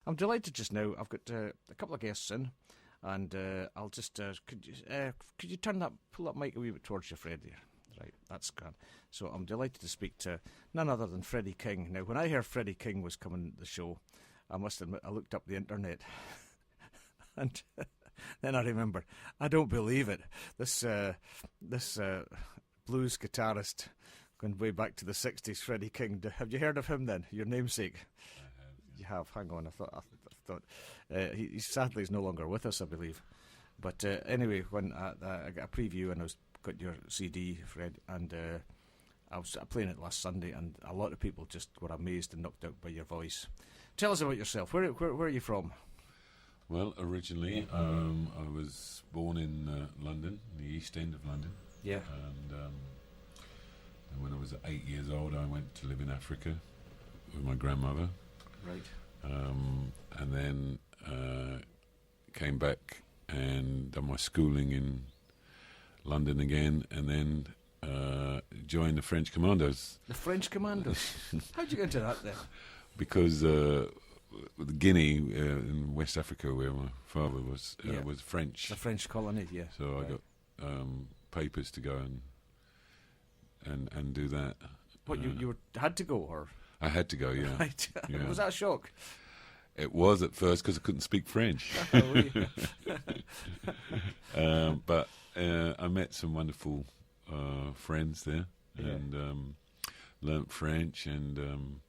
I'm delighted just now. I've got a couple of guests in, and I'll just could you pull that mic a wee bit towards you, Freddie? Right, that's grand. So I'm delighted to speak to none other than Freddie King. Now, when I heard Freddie King was coming to the show, I must admit I looked up the internet, and then I remembered, I don't believe it. This blues guitarist going way back to the 60s, Freddie King. Have you heard of him then? Your namesake? You have. Hang on. I thought he sadly is no longer with us, I believe. But anyway, when I got a preview and I got your CD, Fred, and I was playing it last Sunday, and a lot of people just were amazed and knocked out by your voice. Tell us about yourself. Where are you from? Well, originally I was born in London, the East End of London. Yeah. And when I was 8 years old, I went to live in Africa with my grandmother. Right. And then came back and done my schooling in London again, and then joined the French Commandos. The French Commandos? How'd you get into that then? Because Guinea in West Africa, where my father was French. The French colony, yeah. So right. I got papers to go and do that. What, you had to go, or? I had to go, yeah. Right. Yeah. Was that a shock? It was at first because I couldn't speak French. But I met some wonderful friends there, and learnt French, and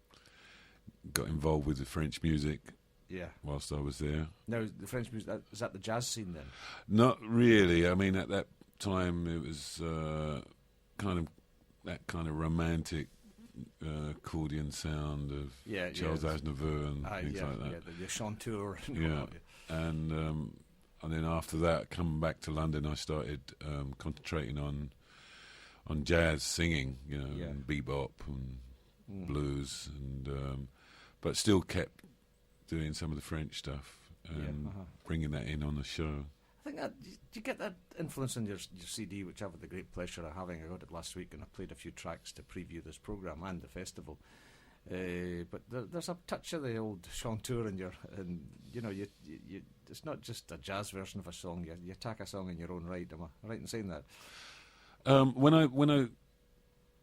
got involved with the French music. Yeah. Whilst I was there. Now, the French music, is that the jazz scene then? Not really. I mean, at that time it was kind of romantic accordion sound of Charles Aznavour and things like that. Yeah, the chanteur. And then after that, coming back to London, I started concentrating on jazz singing, and bebop and blues, and but still kept doing some of the French stuff and bringing that in on the show. I think that you get that influence in your CD, which I've had the great pleasure of having. I got it last week, and I played a few tracks to preview this programme and the festival. But there's a touch of the old chanteur in you it's not just a jazz version of a song. You attack a song in your own right. Am I right in saying that? When I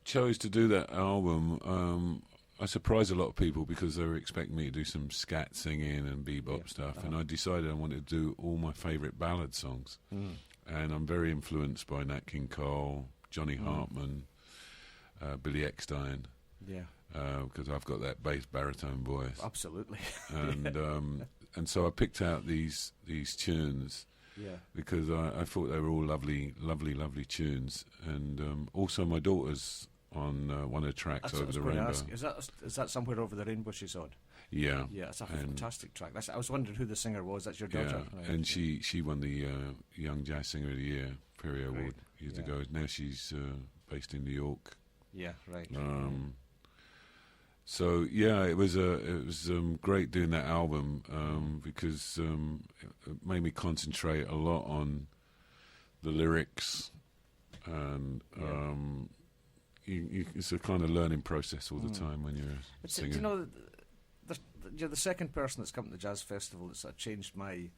chose to do that album, I surprised a lot of people because they were expecting me to do some scat singing and bebop stuff, and I decided I wanted to do all my favourite ballad songs. And I'm very influenced by Nat King Cole, Johnny Hartman, Billy Eckstine. Yeah. Because I've got that bass baritone voice. Absolutely. And so I picked out these tunes. Yeah. Because I thought they were all lovely, lovely, lovely tunes, and also my daughter's on one of the tracks, Over the Rainbow. Is that Somewhere Over the Rainbow she's on? Yeah. Yeah, it's a fantastic track. I was wondering who the singer was. That's your daughter? Yeah, right. and she won the Young Jazz Singer of the Year Perry Award years ago. Now she's based in New York. Yeah, right. So yeah, it was great doing that album because it made me concentrate a lot on the lyrics, and it's a kind of learning process all the time when you're singing. You're the second person that's come to the Jazz Festival that's changed my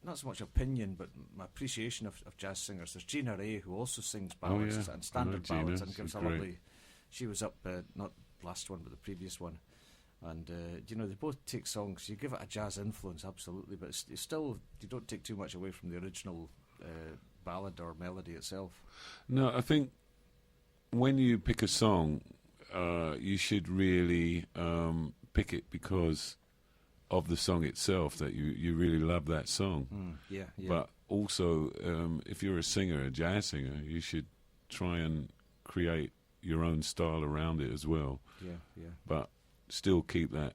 not so much opinion, but my appreciation of jazz singers. There's Gina Ray, who also sings ballads and standard ballads, and gives a lovely. She was up not last one, but the previous one, and they both take songs. You give it a jazz influence, absolutely, but it's still, you don't take too much away from the original ballad or melody itself. No, I think when you pick a song, you should really pick it because of the song itself, that you really love that song. Yeah. But also, if you're a singer, a jazz singer, you should try and create your own style around it as well. Yeah. But still keep that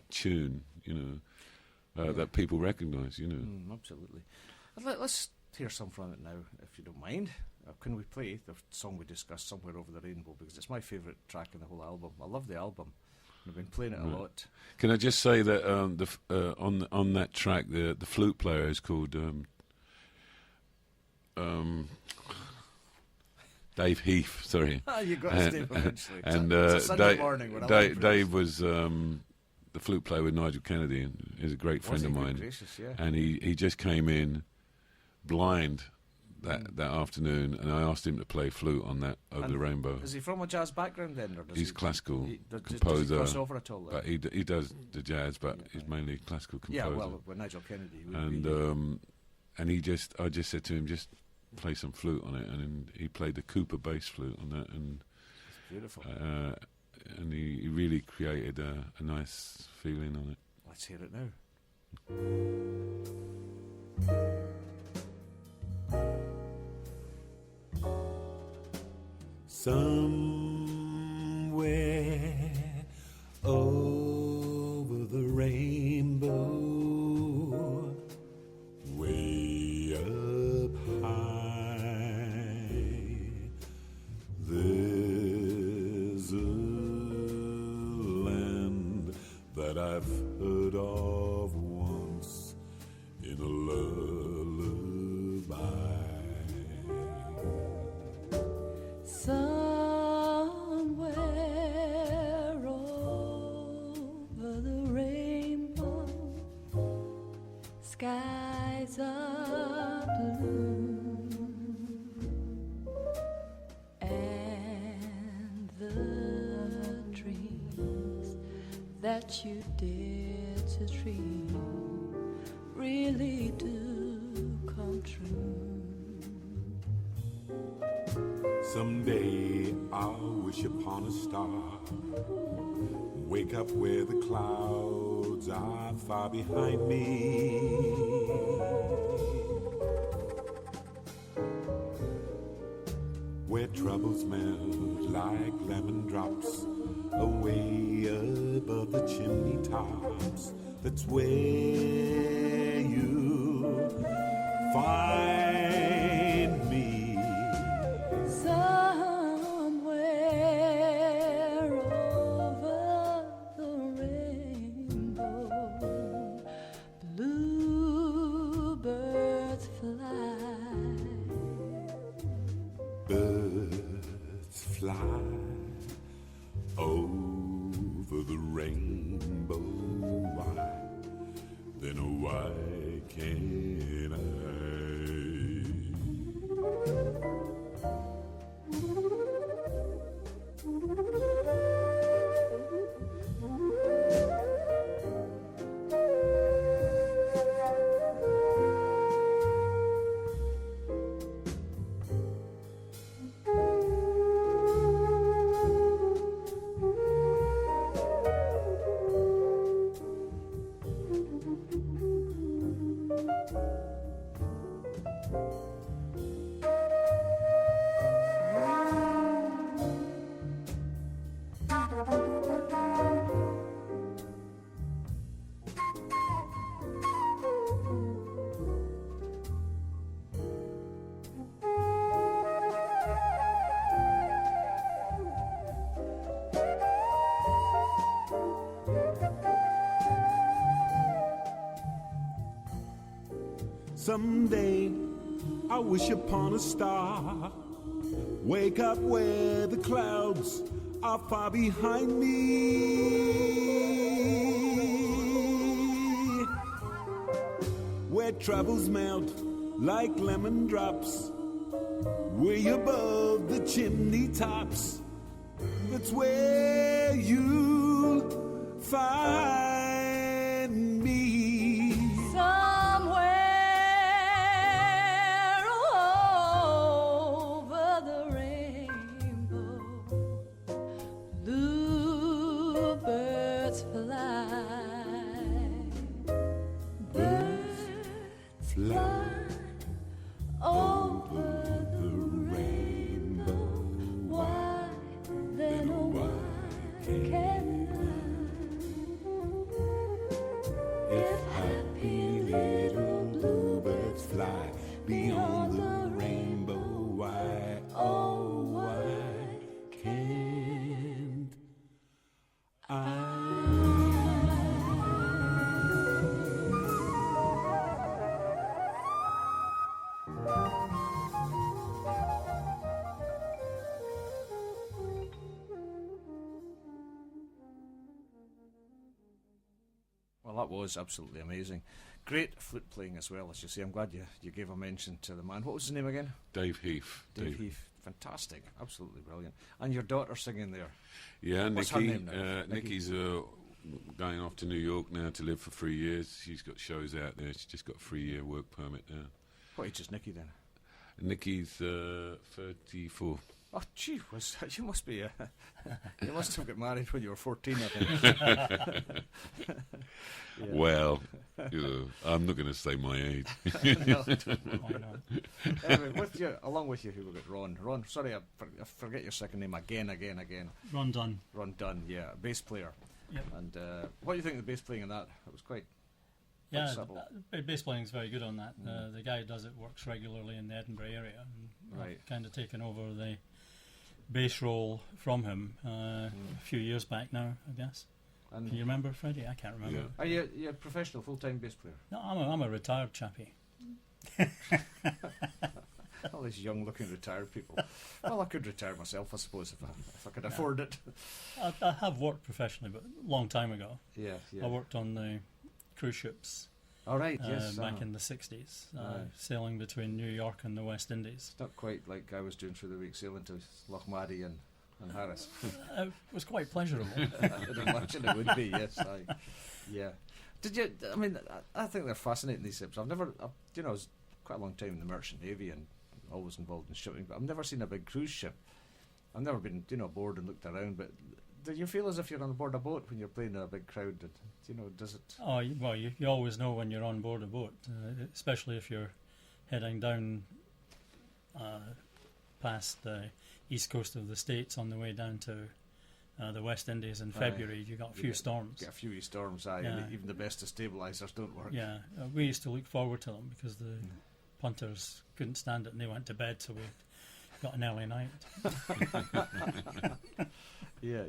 tune, that people recognise, Absolutely. Let's hear some from it now, if you don't mind. Can we play the song we discussed, Somewhere Over the Rainbow, because it's my favourite track in the whole album. I love the album. I've been playing it a lot. Can I just say that on that track, the flute player is called Dave Heath. Sorry. You got his name eventually. And it's a Sunday morning when Dave was the flute player with Nigel Kennedy, and he's a great friend of mine. Gracious, yeah. And he just came in blind that afternoon, and I asked him to play flute on that Over the Rainbow. Is he from a jazz background then? Or He's classical composer. Does he cross over at all, but he does the jazz, but he's mainly classical composer. Yeah, well, with Nigel Kennedy. And I just said to him, just play some flute on it, and he played the Cooper bass flute on that, and it's beautiful. And he really created a nice feeling on it. Let's hear it now. Somewhere over the rainbow, way up high, there's a land that I've heard of once in a lullaby. Somewhere over the rainbow, skies are blue, and the dreams that you dare to dream really do come true. Someday I'll wish upon a star, wake up where the clouds are far behind me, where troubles melt like lemon drops away above the chimney tops. That's where you'll find me. Somewhere over the rainbow, bluebirds fly. Birds fly over the rainbow. Why? Then why can't I? Someday I wish upon a star, wake up where the clouds are far behind me, where troubles melt like lemon drops way above the chimney tops. That's where you'll find me. Well, that was absolutely amazing. Great flute playing as well, as you say. I'm glad you gave a mention to the man. What was his name again? Dave Heath. Dave Heath. Fantastic. Absolutely brilliant. And your daughter singing there. Yeah, What's her Nikki. name now? Nikki's going off to New York now to live for 3 years. She's got shows out there. She's just got a 3-year work permit now. What age is Nikki then? Nikki's 34. Oh, gee whiz. You must be... you must have got married when you were 14, I think. Yeah. Well, I'm not going to say my age. No. Why not? Anyway, along with you, who we got? Ron. Ron, sorry, I forget your second name again. Ron Dunn. Ron Dunn, yeah, bass player. Yep. And what do you think of the bass playing in that? It was quite subtle. Bass playing is very good on that. The guy who does it works regularly in the Edinburgh area. And Right. I've kind of taken over the bass role from him a few years back now, I guess. And Can you remember, Freddie? I can't remember. are you a professional full-time bass player? No, I'm a retired chappie. All these young-looking retired people. Well, I could retire myself, I suppose, if I could afford it. I have worked professionally, but a long time ago. Yeah. I worked on the cruise ships All right, yes. back in the 60s, Aye. sailing between New York and the West Indies. It's not quite like I was doing through the week, sailing to Lochmaddy and Harris. It was quite pleasurable. I'd imagine it would be, yes. Yeah. Did you? I mean, I think they're fascinating, these ships. I was quite a long time in the Merchant Navy and always involved in shipping, but I've never seen a big cruise ship. I've never been, aboard and looked around. But do you feel as if you're on board a boat when you're playing in a big crowd? Does it? Oh, well, you always know when you're on board a boat, especially if you're heading down past the east coast of the States on the way down to the West Indies in February. You got a few storms. Get a few storms, aye. Yeah. And even the best of stabilisers don't work. Yeah, we used to look forward to them because the punters couldn't stand it and they went to bed, so we got an early night. Yeah.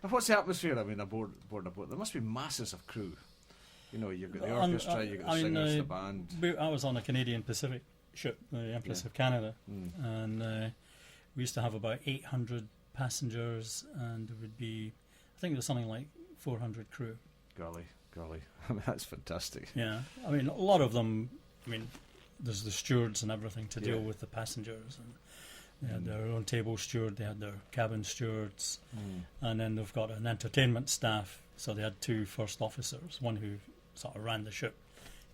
And what's the atmosphere? I mean, aboard a boat, there must be masses of crew. You've got the orchestra, you've got the singers, the band. I was on a Canadian Pacific ship, the Empress of Canada, and we used to have about 800 passengers, and there would be, I think there was something like 400 crew. Golly. I mean, that's fantastic. Yeah, I mean, a lot of them, there's the stewards and everything to deal with the passengers, and they had their own table steward, they had their cabin stewards, and then they've got an entertainment staff, so they had 2 first officers, one who sort of ran the ship.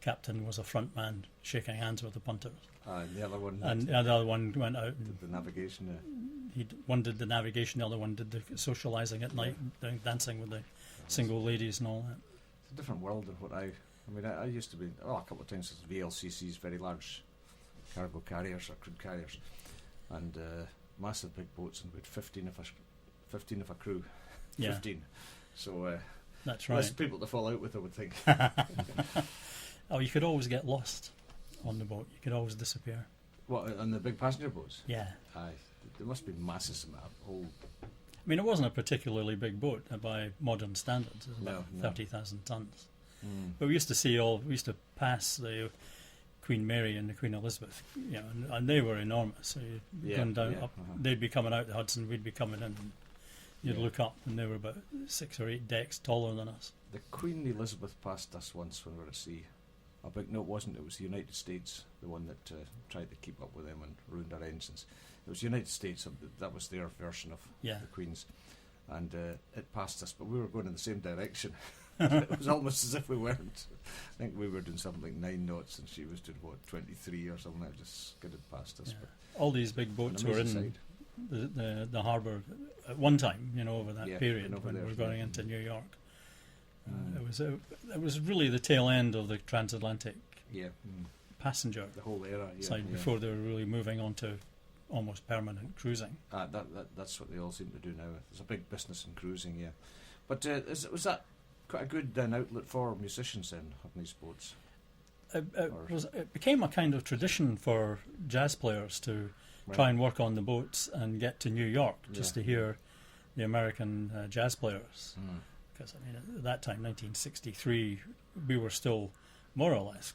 Captain was a front man shaking hands with the punters. And the other one... And the other one went out and... The navigation, One did the navigation, the other one did the socialising at night, dancing with the single ladies and all that. It's a different world than what I used to be... a couple of times with VLCCs, very large cargo carriers or crude carriers, and massive big boats, and we had 15 of a crew. Yeah. 15. So... That's right. Less people to fall out with, I would think. Oh, you could always get lost on the boat. You could always disappear. What, on the big passenger boats? Yeah. Aye. There must be masses of that whole... It wasn't a particularly big boat by modern standards. It was about No. 30,000 tons. But we used to pass the Queen Mary and the Queen Elizabeth, and they were enormous. So you'd gone down up, they'd be coming out the Hudson, we'd be coming in. And you'd look up, and they were about 6 or 8 decks taller than us. The Queen Elizabeth passed us once when we were at sea. No, it wasn't. It was the United States, the one that tried to keep up with them and ruined our engines. It was the United States. That was their version of the Queen's. And it passed us, but we were going in the same direction. It was almost as if we weren't. I think we were doing something like 9 knots, and she was doing, 23 or something. It just skidded past us. Yeah. But all these big boats were in the harbour at one time, over that period when we were going into New York. It was really the tail end of the transatlantic passenger the whole era side before they were really moving on to almost permanent cruising. That's what they all seem to do now. There's a big business in cruising, yeah. But was that quite a good outlet for musicians then on these boats? It became a kind of tradition for jazz players to try and work on the boats and get to New York just to hear the American jazz players. Because at that time, 1963, we were still more or less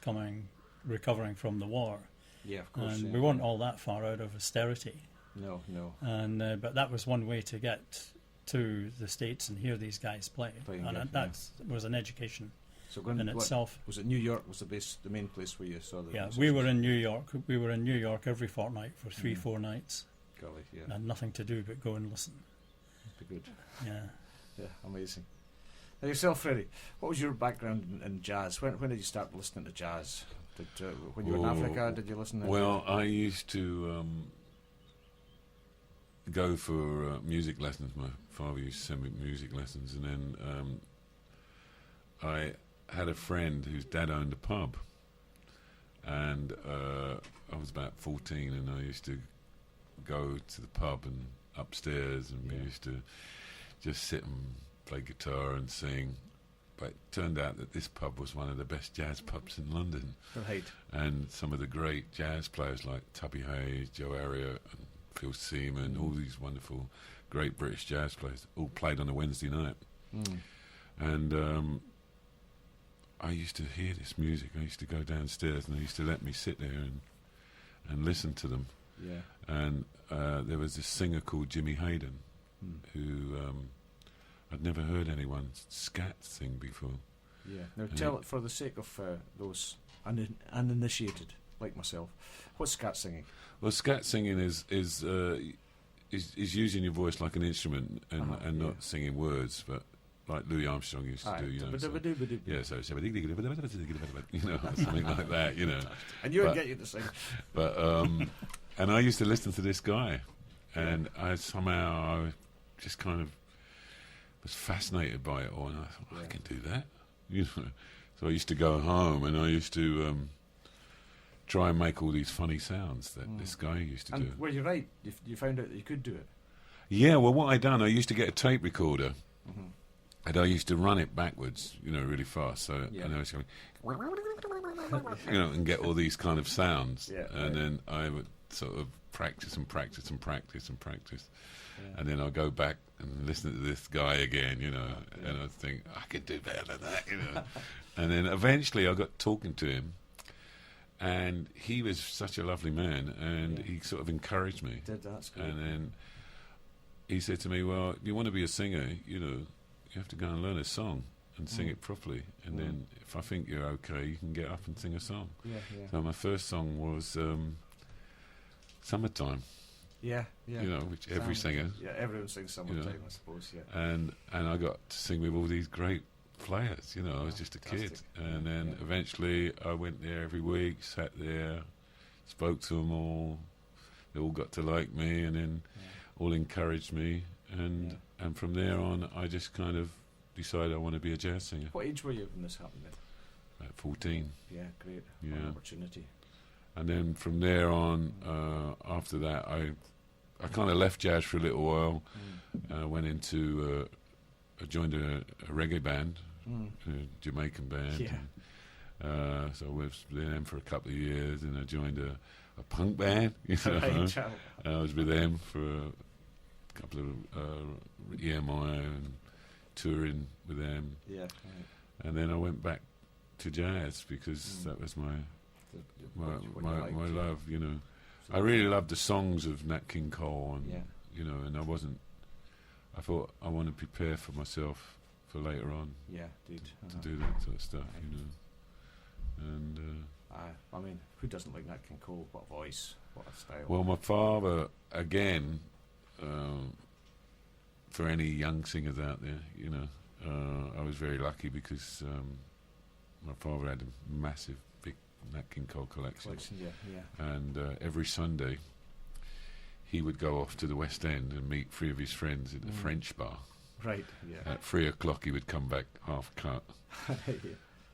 recovering from the war. Yeah, of course. And we weren't all that far out of austerity. No. And but that was one way to get to the States and hear these guys play. That was an education So in itself. Was it New York? Was the main place where you saw the? Yeah, we were in New York. We were in New York every fortnight for 4 nights. Golly, yeah. And had nothing to do but go and listen. Be good. Yeah. Yeah, amazing. Now yourself, Freddie, what was your background in jazz? When did you start listening to jazz? When you were in Africa, did you listen to Well, I used to go for music lessons. My father used to send me music lessons, and then I had a friend whose dad owned a pub, and I was about 14, and I used to go to the pub and upstairs, and we used to just sit and play guitar and sing. But it turned out that this pub was one of the best jazz pubs in London. Right. And some of the great jazz players like Tubby Hayes, Joe Elliott, and Phil Seaman, all these wonderful, great British jazz players, all played on a Wednesday night. And I used to hear this music. I used to go downstairs, and they used to let me sit there and listen to them. Yeah. And there was this singer called Jimmy Hayden, who I'd never heard anyone scat sing before. Yeah. Now tell it for the sake of those uninitiated like myself. What's scat singing? Well, scat singing is using your voice like an instrument and not singing words, but like Louis Armstrong used to do, you know. So you know, something like that, you know. And you would get you to sing. But and I used to listen to this guy, and I just kind of was fascinated by it all, and I thought, I can do that, you know. So I used to go home, and I used to try and make all these funny sounds that this guy used to do. Well, you're right. You found out that you could do it. Yeah. Well, what I done, I used to get a tape recorder, and I used to run it backwards, you know, really fast. So and I was going, you know, and get all these kind of sounds, and then I would sort of practice and practice and practice and practice. And then I'll go back and listen to this guy again, you know, and I think, I could do better than that, you know. And then eventually I got talking to him, and he was such a lovely man, and he sort of encouraged me. That's good. And then he said to me, well, if you want to be a singer, you know, you have to go and learn a song and sing it properly. And then if I think you're okay, you can get up and sing a song. So my first song was Summertime. Yeah. You know, which every singer. Yeah, everyone sings Summertime, I suppose, And I got to sing with all these great players, you know. I was just a kid. And then eventually I went there every week, sat there, spoke to them all. They all got to like me, and then all encouraged me. And from there on, I just kind of decided I want to be a jazz singer. What age were you when this happened then? At 14. Yeah, great. Yeah. What an opportunity. And then from there on, after that, I kind of left jazz for a little while. I went into, I joined a reggae band, a Jamaican band. And, so I was with them for a couple of years, and I joined a punk band. You know, and I was with them for a couple of EMI and touring with them. Yeah. And then I went back to jazz because that was my love, you know. I really loved the songs of Nat King Cole, and you know, and I thought I want to prepare for myself for later on. Yeah, to do that sort of stuff, you know. And I mean, who doesn't like Nat King Cole? What voice, what a style. Well, my father, again, for any young singers out there, you know, I was very lucky because my father had a massive, big Nat King Cole collection. And every Sunday he would go off to the West End and meet 3 of his friends at the French bar. Right, yeah. At 3 o'clock he would come back half cut.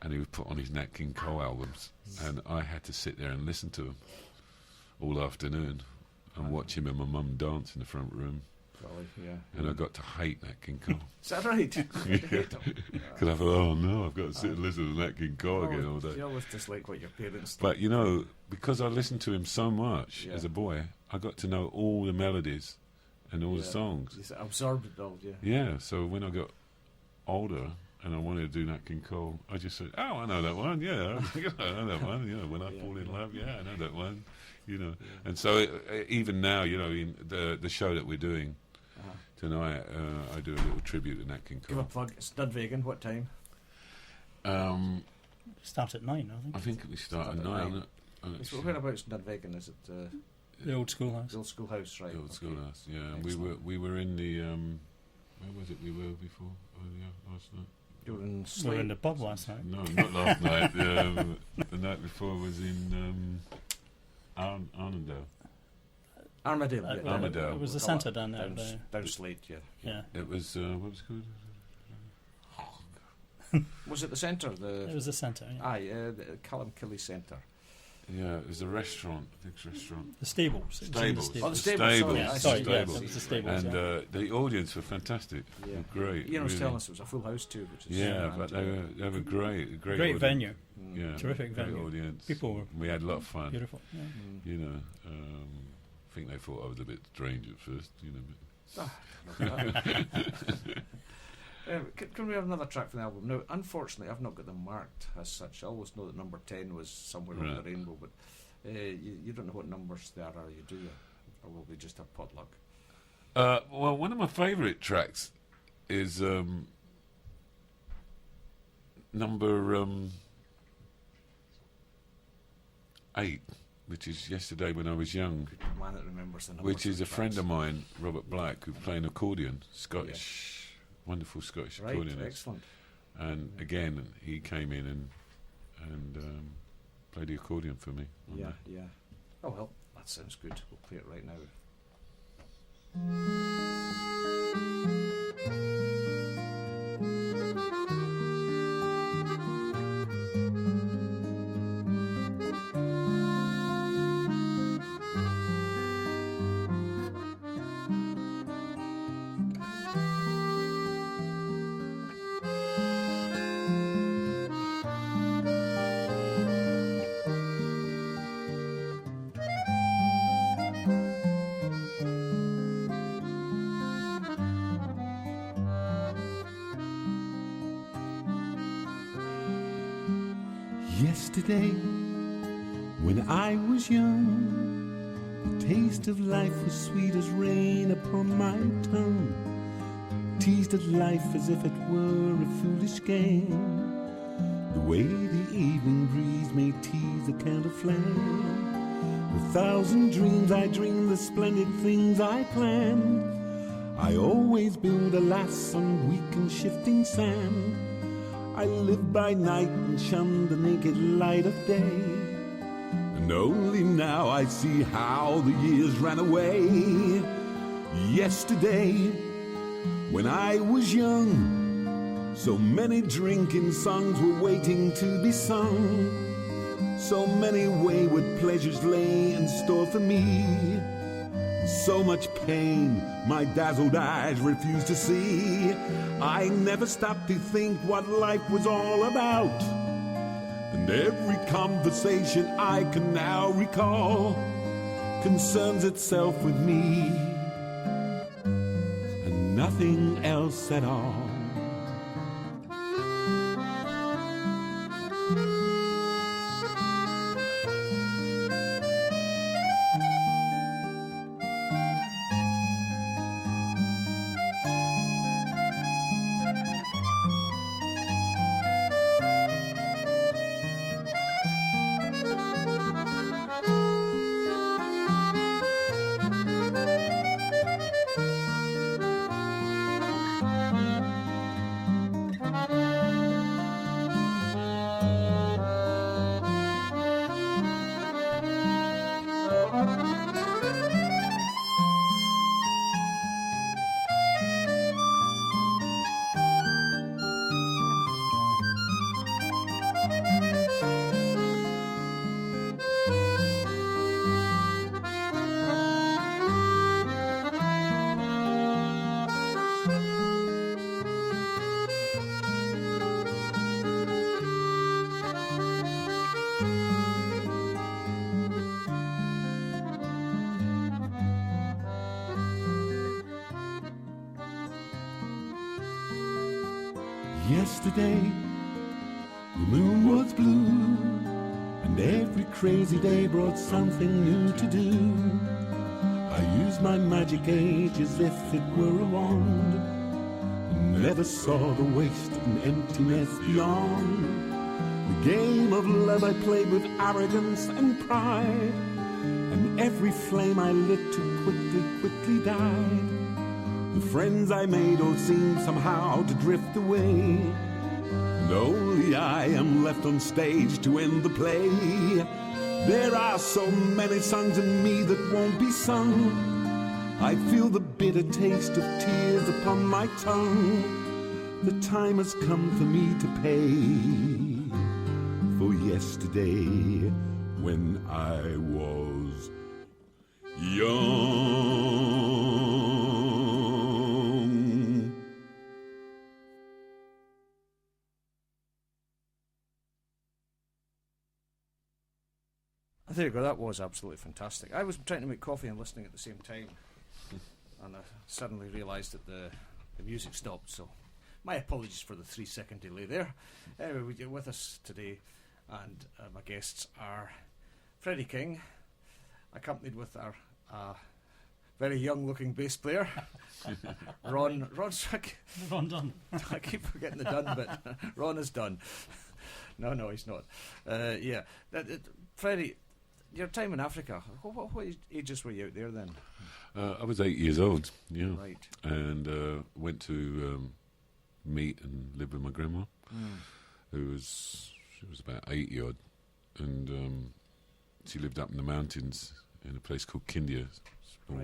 And he would put on his Nat King Cole albums, and I had to sit there and listen to them all afternoon and watch him and my mum dance in the front room. And I got to hate Nat King Cole. Is that right? Because I thought, oh no, I've got to sit and listen to Nat King Cole again all day. You always dislike what your parents do. But you know, because I listened to him so much as a boy, I got to know all the melodies and all the songs. You absorbed it all, Yeah, so when I got older and I wanted to do Nat King Cole, I just said, oh, I know that one, I know that one, you know, When I Fall in Love, I know that one, you know. And so even now, you know, in the show that we're doing tonight, I do a little tribute to Nat King Cole. Give a plug. It's Dunvegan. What time? Start at 9, I think. I think we start at Start at 9. So whereabouts in Dunvegan is it? The old schoolhouse. The old schoolhouse, right? The old okay. schoolhouse, yeah. Excellent. We were in the where was it we were before? Last night. You were in We were Slade. in the pub last night. No, not last night. The night before was in Arndale. Armadale. Yeah. Armadale. It was the We'll call centre it down there. Down Slade, yeah. Yeah. It was what was it called? Was it the centre? It was the centre, yeah. Aye, the Callum Killy Centre. Yeah, it was a restaurant. I think it's a restaurant. The stables. It was in the Stables. Oh, the stables. stables. Stables. Yeah, I sorry, see. yeah, Stables. it was the stables. And yeah. the audience were fantastic. Yeah. They were great. Ian was really. telling us it was a full house too, which is Yeah, but they were great. A great audience. venue. Yeah, Terrific great venue. audience. People were We had a lot of fun. beautiful. Yeah. You know, I think they thought I was a bit strange at first. You know. Can we have another track from the album? Now, unfortunately, I've not got them marked as such. I always know that number 10 was somewhere over Right. the rainbow, but you don't know what numbers they are you, do you? Or will we just have potluck? Well, one of my favourite tracks is number 8, which is Yesterday When I Was Young, Good man that remembers the numbers. which is a of friend tracks. of mine, Robert Black, who played accordion, Scottish, wonderful Scottish Right, accordionist. excellent. And again, he came in and played the accordion for me. on Yeah, that. yeah. Oh well, that sounds good. We'll play it right now. Yesterday, when I was young, the taste of life was sweet as rain upon my tongue. Teased at life as if it were a foolish game, the way the evening breeze may tease a candle flame. A thousand dreams I dreamed, the splendid things I planned. I always build a lass on weak and shifting sand. I lived by night and shunned the naked light of day. And only now I see how the years ran away. Yesterday, when I was young, so many drinking songs were waiting to be sung. So many wayward pleasures lay in store for me. So much pain my dazzled eyes refused to see. I never stopped to think what life was all about. And every conversation I can now recall concerns itself with me and nothing else at all. Yesterday, the moon was blue, and every crazy day brought something new to do. I used my magic age as if it were a wand, and never saw the waste and emptiness beyond. The game of love I played with arrogance and pride, and every flame I lit too quickly died. The friends I made all seemed somehow to drift away, and only I am left on stage to end the play. There are so many songs in me that won't be sung. I feel the bitter taste of tears upon my tongue. The time has come for me to pay for yesterday when I was young. There you go, that was absolutely fantastic. I was trying to make coffee and listening at the same time, and I suddenly realised that the music stopped, so my apologies for the 3-second delay there. Anyway, you're with us today, and my guests are Freddie King, accompanied with our very young-looking bass player, Ron Dunn. I keep forgetting the Dunn bit. Ron is done. No, he's not. Freddie, your time in Africa, what ages were you out there then? I was 8 years old, yeah. Right. And went to meet and live with my grandma, she was about 80 odd, and she lived up in the mountains in a place called Kindia, small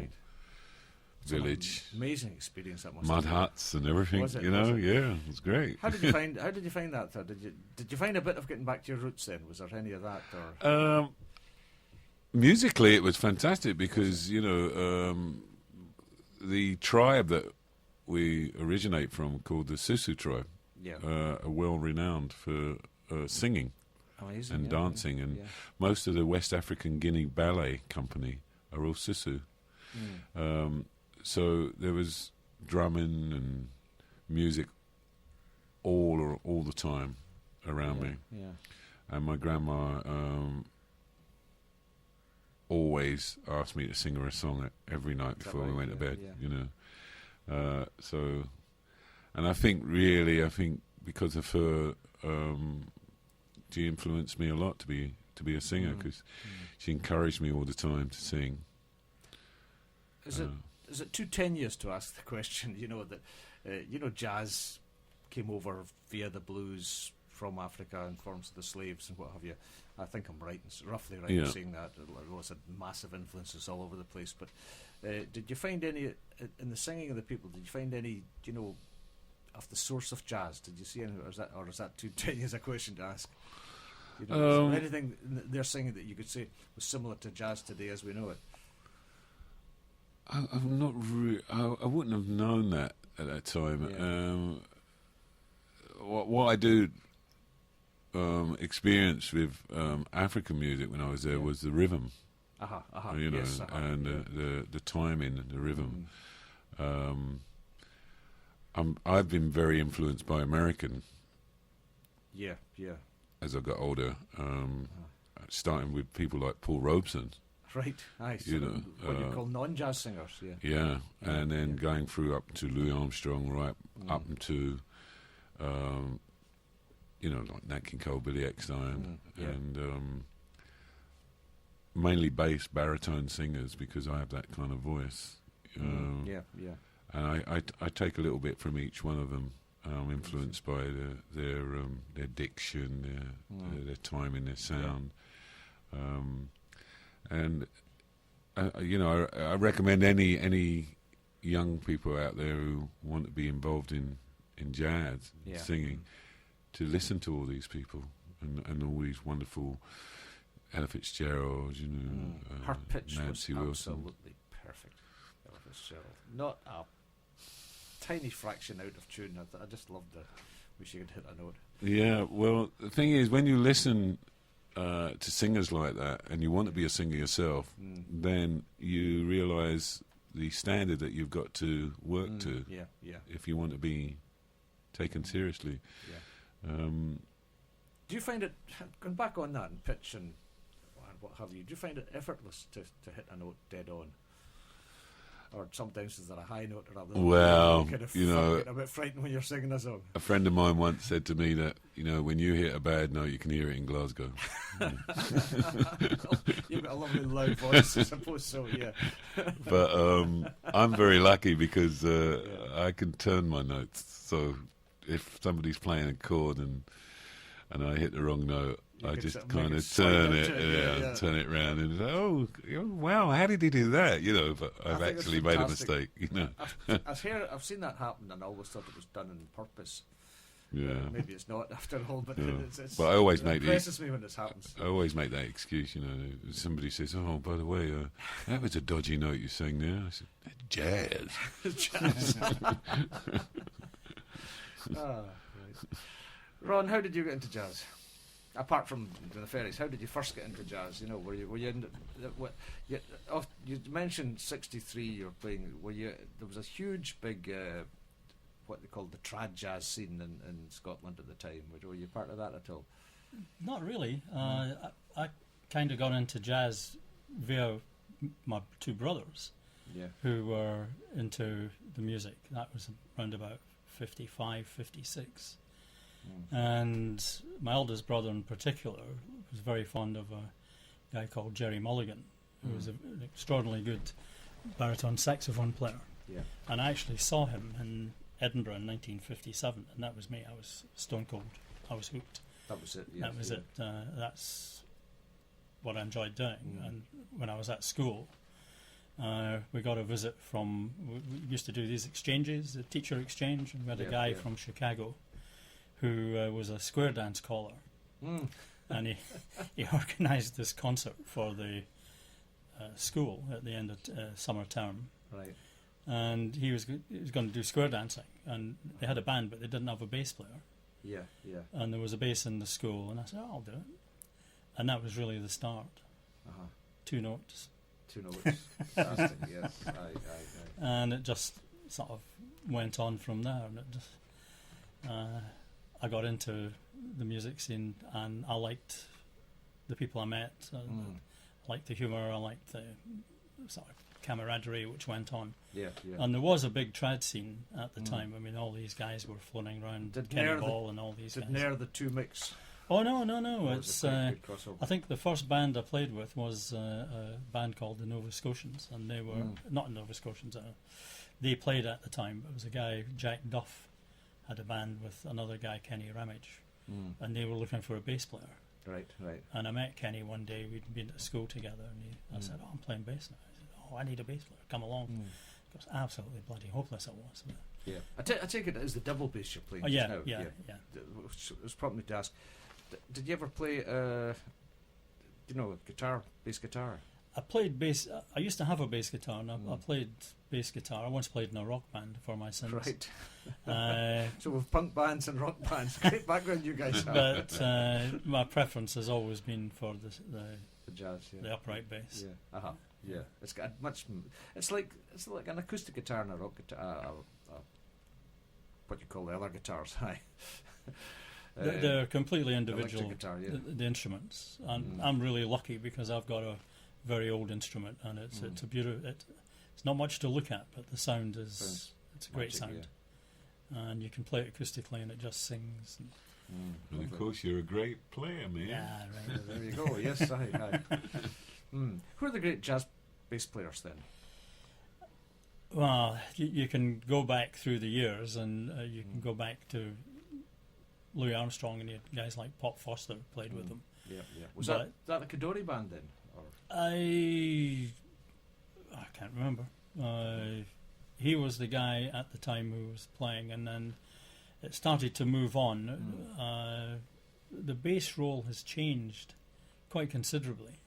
village. Amazing experience that must Mud have been. huts and everything, Was it? Yeah, it was great. How did you find that? Did you find a bit of getting back to your roots then? Was there any of that? Or musically, it was fantastic because the tribe that we originate from, called the Susu tribe, are well renowned for singing. Amazing, and dancing, and most of the West African Guinea Ballet Company are all Susu. So there was drumming and music all the time around me. Yeah. And my grandma always asked me to sing her a song every night before we went to bed. So, and I think because of her, she influenced me a lot to be a singer, because she encouraged me all the time to sing. Is it too tenuous to ask the question? That jazz came over via the blues from Africa in forms of the slaves and what have you. I think I'm right, roughly right in saying that. It was a massive influences all over the place. But did you find any in the singing of the people? Did you find any, of the source of jazz? Did you see any, or is that too tenuous a question to ask? Is there anything they're singing that you could say was similar to jazz today as we know it? I'm not I wouldn't have known that at that time. Yeah. What I do experience with African music when I was there was the rhythm, the timing and the rhythm. I've been very influenced by American. Yeah. As I got older, starting with people like Paul Robeson. Right, nice. What you call non-jazz singers, and then going through up to Louis Armstrong, right up to, like Nat King Cole, Billy Eckstine, and mainly bass, baritone singers, because I have that kind of voice. And I take a little bit from each one of them. I'm influenced by their diction, their timing, their sound. And I recommend any young people out there who want to be involved in jazz singing to listen to all these people and all these wonderful Ella Fitzgerald, her pitch Nancy was Wilson. absolutely perfect. Ella Fitzgerald, not a tiny fraction out of tune. I just loved the way she could hit a note. Yeah, well, the thing is, when you listen to singers like that, and you want to be a singer yourself, then you realise the standard that you've got to work to if you want to be taken seriously. Do you find it, going back on that and pitch and what have you, do you find it effortless to hit a note dead on? or sometimes is there a high note or other? Well, kind of you know, get a bit frightened when you're singing a song. a friend of mine once said to me that, you know, when you hit a bad note, you can hear it in Glasgow. You've got a lovely loud voice, I suppose so. Yeah. But I'm very lucky because I can turn my notes. So if somebody's playing a chord and I hit the wrong note, I just kind of turn it, turn it round, and say, "Oh, wow! How did he do that?" You know, but I've actually made a mistake. You know, I've seen that happen, and I always thought it was done on purpose. Yeah, maybe it's not after all, but but I always make impresses me when this happens. I always make that excuse. You know, somebody says, "Oh, by the way, that was a dodgy note you sang there." I said, "Jazz." Jazz. Right. Ron, how did you get into jazz? Apart from the Ferries, how did you first get into jazz? You know, were you in you mentioned '63? You were playing. Were you? There was a huge, big, what they called the trad jazz scene in Scotland at the time. Were you part of that at all? Not really. I kind of got into jazz via my two brothers, who were into the music. That was around about 55, 56. And my eldest brother in particular was very fond of a guy called Jerry Mulligan, who was an extraordinarily good baritone saxophone player. Yeah. And I actually saw him in Edinburgh in 1957, and that was me. I was stone cold. I was hooked. That was it. Yes, that was it. That's what I enjoyed doing. And when I was at school, we got a visit from. We used to do these exchanges, the teacher exchange, and we had a guy from Chicago who was a square dance caller, and he organised this concert for the school at the end of summer term. Right. And he was going to do square dancing, and they had a band, but they didn't have a bass player. Yeah. And there was a bass in the school, and I said, "Oh, I'll do it," and that was really the start. 2 notes. 2 notes. Fantastic. Yes. Aye. And it just sort of went on from there, and it just. I got into the music scene, and I liked the people I met. I liked the humour. I liked the sort of camaraderie which went on. Yeah. And there was a big trad scene at the time. I mean, all these guys were floating around. Kenny Ball and all these guys. Did Nair the 2 mix? Oh no! It's I I think the first band I played with was a band called the Nova Scotians, and they were not Nova Scotians. They played at the time. It was a guy, Jack Duff, had a band with another guy, Kenny Ramage, and they were looking for a bass player. Right. And I met Kenny one day. We'd been at school together, and I said, "Oh, I'm playing bass now." I said, "Oh, I need a bass player. Come along." It was absolutely bloody hopeless. It was. Yeah. I take it as the double bass you're playing. Oh yeah, now. yeah. It was prompting me to ask. Did you ever play, bass guitar? I played bass. I used to have a bass guitar, and I played bass guitar. I once played in a rock band for my sins. Right. So with punk bands and rock bands, great background you guys have. But my preference has always been for the jazz, the upright bass. Yeah. Yeah. It's got much. It's like an acoustic guitar and a rock guitar. What you call the other guitars? Hi. They're completely individual, guitar, the instruments. And I'm really lucky because I've got a very old instrument, and it's a beautiful. It's not much to look at, but the sound is it's a great sound, and you can play it acoustically, and it just sings. And of course, you're a great player, man. Yeah, right. There you go. Yes, aye. Who are the great jazz bass players then? Well, you can go back through the years, and you can go back to Louis Armstrong, and you had guys like Pop Foster played with him. Yeah. Was that the Kadori band then? Or? I can't remember. He was the guy at the time who was playing, and then it started to move on. The bass role has changed quite considerably.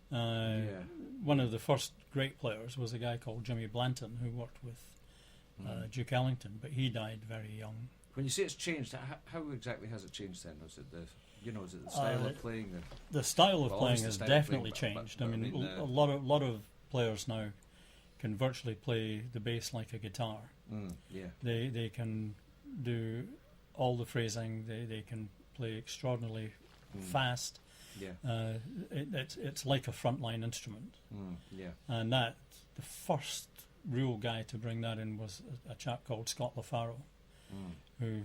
One of the first great players was a guy called Jimmy Blanton, who worked with Duke Ellington, but he died very young. When you say it's changed, how exactly has it changed then? Is it the style of playing? The style of playing has definitely changed. But I mean, a lot of players now can virtually play the bass like a guitar. They can do all the phrasing. They can play extraordinarily fast. It's like a frontline instrument. And that the first real guy to bring that in was a chap called Scott LaFaro, who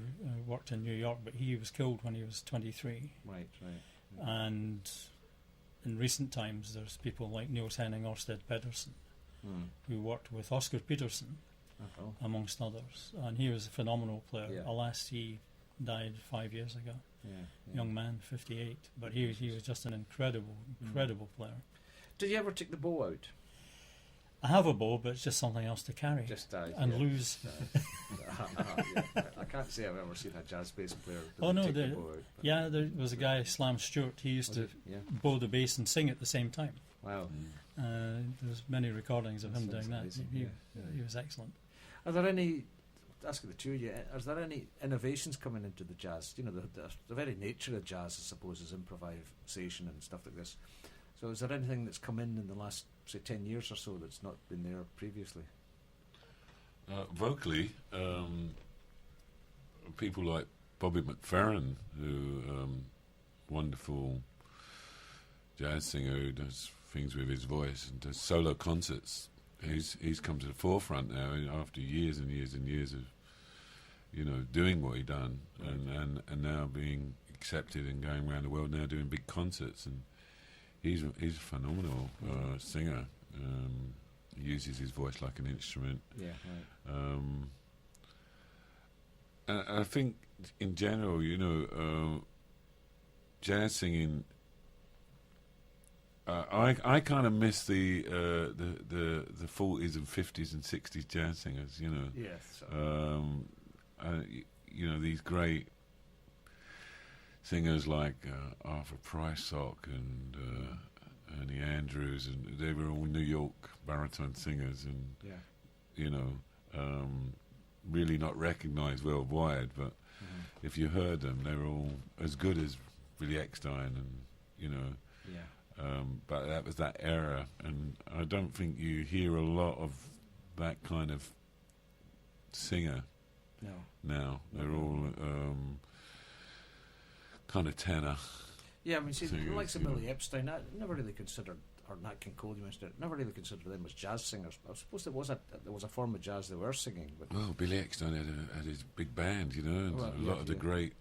worked in New York, but he was killed when he was 23. Right. And in recent times, there's people like Niels Henning Ørsted Pedersen, who worked with Oscar Peterson, amongst others. And he was a phenomenal player. Yeah. Alas, he died 5 years ago. Young man, 58. But he was just an incredible player. Did you ever take the bow out? I have a bow, but it's just something else to carry lose. I can't say I've ever seen a jazz bass player. There was a guy, Slam Stewart. He used to bow the bass and sing at the same time. Wow. There's many recordings of him doing that. He was excellent. Are there any? Asking the two of you, is there any innovations coming into the jazz? You know, the very nature of jazz, I suppose, is improvisation and stuff like this. So is there anything that's come in the last, say, 10 years or so that's not been there previously? Vocally, people like Bobby McFerrin, who wonderful jazz singer who does things with his voice and does solo concerts. He's come to the forefront now after years and years and years of, you know, doing what he done and now being accepted and going around the world now doing big concerts, and he's a phenomenal singer. He uses his voice like an instrument. And I think in general, you know, jazz singing. I kind of miss the 40s and 50s and 60s jazz singers, you know. Yes. You know, these great singers like Arthur Prysock and Ernie Andrews, and they were all New York baritone singers, and you know, really not recognised worldwide. But if you heard them, they were all as good as Billy Eckstine, and you know. But that was that era, and I don't think you hear a lot of that kind of singer now. They're all kind of tenor. Yeah, I mean, see, singers, like Billy Epstein, I never really considered, or Nat King Cole, you mentioned it, never really considered them as jazz singers. I suppose there was a form of jazz they were singing. But well, Billy Eckstine had his big band, you know, and a lot of the great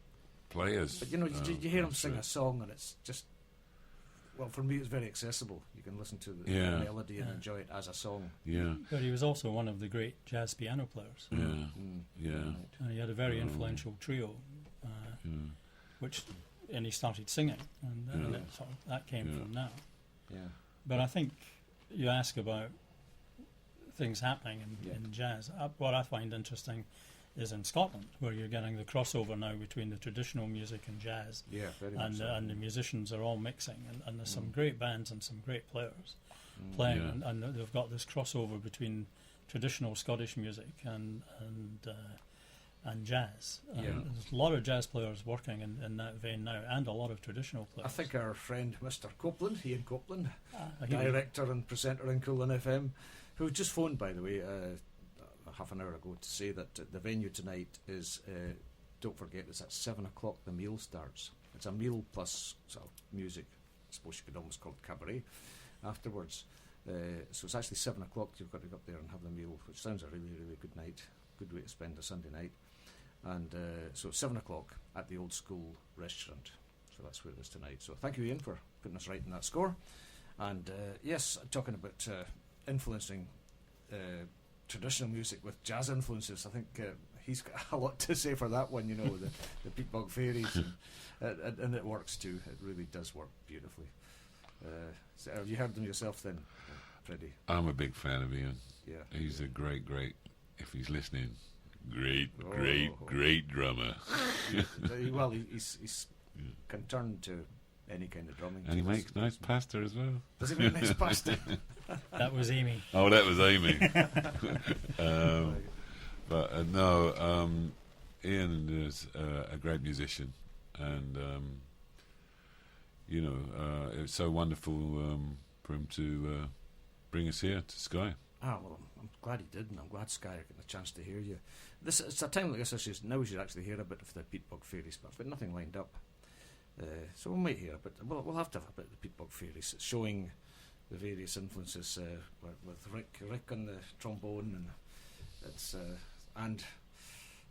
players. But you know, you hear him sing a song, and it's just. Well, for me, it's very accessible. You can listen to the melody and enjoy it as a song. Yeah. But he was also one of the great jazz piano players. And he had a very influential trio, and he started singing, and that came from now. But I think you ask about things happening in jazz. What I find interesting is in Scotland, where you're getting the crossover now between the traditional music and jazz, very much so. And the musicians are all mixing, and there's some great bands and some great players playing, and they've got this crossover between traditional Scottish music and jazz. There's a lot of jazz players working in that vein now, and a lot of traditional players. I think our friend Mr. Copeland, Ian Copeland, director and presenter in Coolin FM, who just phoned, by the way, half an hour ago, to say that the venue tonight is, don't forget, it's at 7 o'clock the meal starts. It's a meal plus sort of music, I suppose you could almost call it cabaret, afterwards. So it's actually 7 o'clock you've got to go up there and have the meal, which sounds a really, really good night, good way to spend a Sunday night. And so 7 o'clock at the Old School restaurant. So that's where it is tonight. So thank you, Ian, for putting us right in that score. And yes, talking about influencing traditional music with jazz influences, I think he's got a lot to say for that one, you know, the Peat Bog Fairies, and it works too. It really does work beautifully. So have you heard them yourself then, Freddie? I'm a big fan of Ian. Yeah, he's a great, if he's listening, great drummer. Well, he's can turn to any kind of drumming. And he makes nice pasta as well. Does he make nice pasta? That was Amy. Oh, that was Amy. But no, Ian is a great musician, and you know, it's so wonderful for him to bring us here to Skye. Well, I'm glad he did, and I'm glad Skye are getting a chance to hear you. It's a time like this. Now we should actually hear a bit of the Peat Bog Fairies, but I've got nothing lined up. So we might hear a bit. We'll have to have a bit of the Peat Bog Fairies. It's showing various influences with Rick on the trombone, and it's and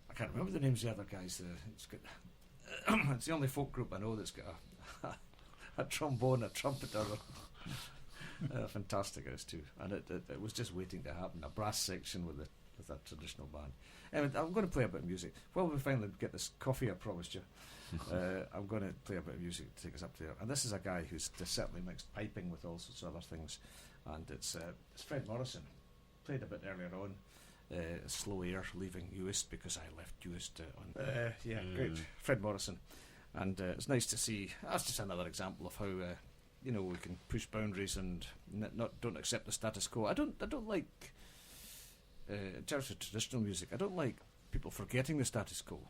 I can't remember the names of the other guys. It's got it's the only folk group I know that's got a trombone, a trumpeter. Fantastic it is too, and it was just waiting to happen. A brass section with a traditional band. Anyway, I'm going to play a bit of music. While we finally get this coffee I promised you, I'm going to play a bit of music to take us up there. And this is a guy who's certainly mixed piping with all sorts of other things, and it's Fred Morrison. Played a bit earlier on. Slow Air, leaving Uist because I left Uist great. Fred Morrison, and it's nice to see. That's just another example of how we can push boundaries and don't accept the status quo. I don't like in terms of traditional music. I don't like people forgetting the status quo.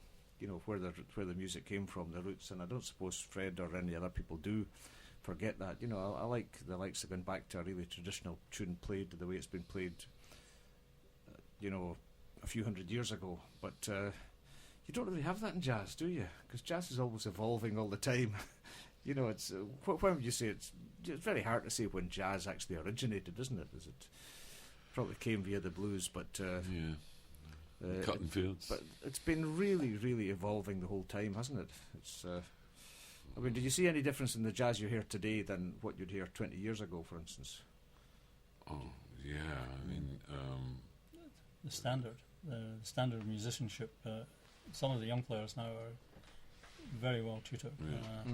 Where the music came from, the roots, and I don't suppose Fred or any other people do forget that. I like the likes of going back to a really traditional tune played the way it's been played. A few hundred years ago, but you don't really have that in jazz, do you? Because jazz is always evolving all the time. It's when would you say it's very hard to say when jazz actually originated, isn't it? It probably came via the blues, but cotton fields. But it's been really, really evolving the whole time, hasn't it? It's. Did you see any difference in the jazz you hear today than what you'd hear 20 years ago, for instance? Oh yeah, the standard musicianship. Some of the young players now are very well tutored. Yeah.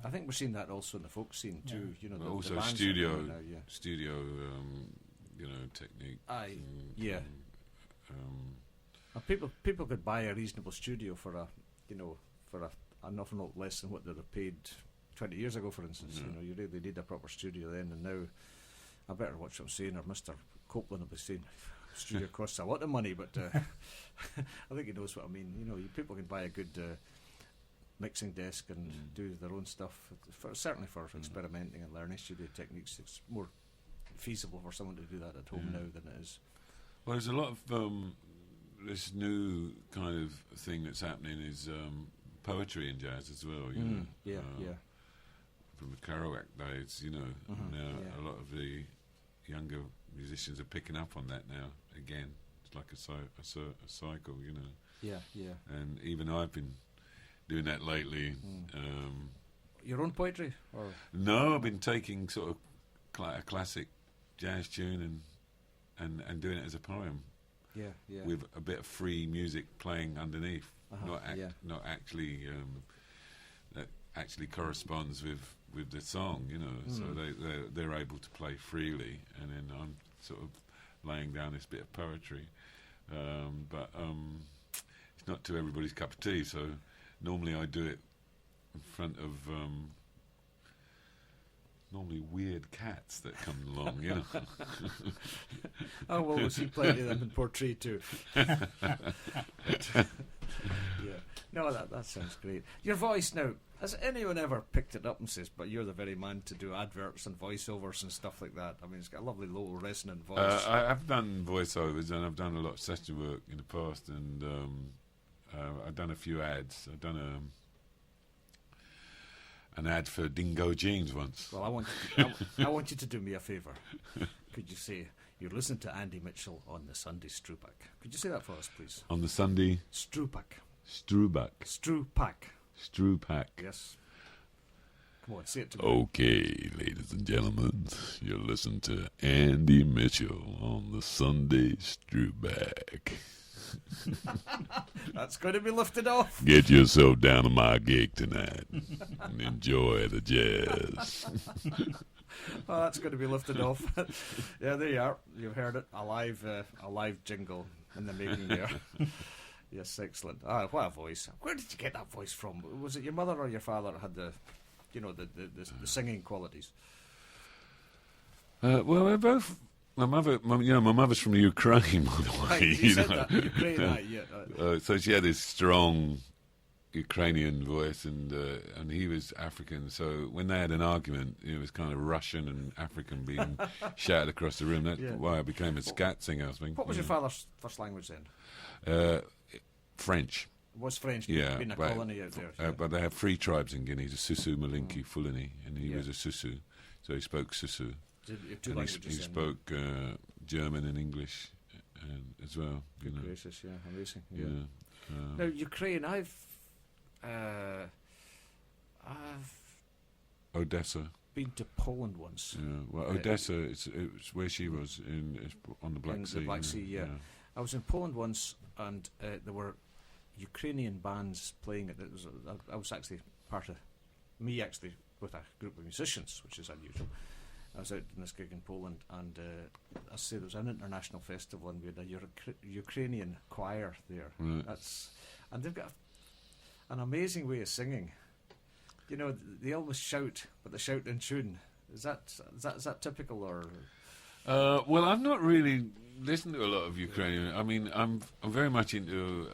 I think we're seeing that also in the folk scene too. But also the studio, studio, technique. And people could buy a reasonable studio for an awful lot less than what they'd have paid 20 years ago, for instance. You really need a proper studio then, and now I better watch what I'm saying, or Mr. Copeland will be saying studio costs a lot of money, but I think he knows what I mean. People can buy a good mixing desk and do their own stuff. Certainly for experimenting and learning studio techniques, it's more feasible for someone to do that at home now than it is. Well, there's a lot of this new kind of thing that's happening is poetry in jazz as well. From the Kerouac days, now a lot of the younger musicians are picking up on that now again. It's like a cycle, and even I've been doing that lately. Your own poetry? Or? No, I've been taking sort of a classic jazz tune and doing it as a poem. With a bit of free music playing underneath, not actually that actually corresponds with the song, So they're able to play freely, and then I'm sort of laying down this bit of poetry, but it's not to everybody's cup of tea. So normally I do it in front of normally weird cats that come along, Oh well, we'll see plenty of them in Portree too. No, that sounds great. Your voice now, has anyone ever picked it up and says, but you're the very man to do adverts and voiceovers and stuff like that? It's got a lovely low resonant voice. I've done voiceovers, and I've done a lot of session work in the past, and I've done a few ads. I've done an ad for Dingo Jeans once. Well, I want you to do me a favour. Could you say, you're listening to Andy Mitchell on the Sunday Strupak? Could you say that for us, please? On the Sunday? Strupak. Strupak. Yes. Come on, say it to me. Okay, ladies and gentlemen, you're listening to Andy Mitchell on the Sunday Strupak. That's going to be lifted off. Get yourself down to my gig tonight and enjoy the jazz. Oh, that's going to be lifted off. Yeah, there you are. You've heard it. A live jingle in the making there. Yes, excellent. What a voice. Where did you get that voice from? Was it your mother or your father that had the singing qualities? Well, they're both. My mother's from the Ukraine, by the way. Right, you said that. Ukraine, so she had this strong Ukrainian voice, and he was African. So when they had an argument, it was kind of Russian and African being shouted across the room. That's why I became a scat singer, I think. What was your father's first language then? French. It was French, being a colony out there. But they have 3 tribes in Guinea: the Susu, Malinki, Fulani, and he was a Susu. So he spoke Susu. Two And languages. he spoke German and English as well. You know. Gracious, yeah, amazing. Yeah. Now Ukraine, I've Odessa. been to Poland once. Yeah. Well, Odessa, it's where she was on the Black In Sea. the Black Sea, yeah. I was in Poland once, and there were Ukrainian bands playing it. I was actually part of with a group of musicians, which is unusual. I was out in this gig in Poland, and I say there was an international festival, and we had a Ukrainian choir there. Right. And they've got an amazing way of singing. You know, they almost shout, but they shout in tune. Is that typical, or? Well, I've not really listened to a lot of Ukrainian. I mean, I'm very much into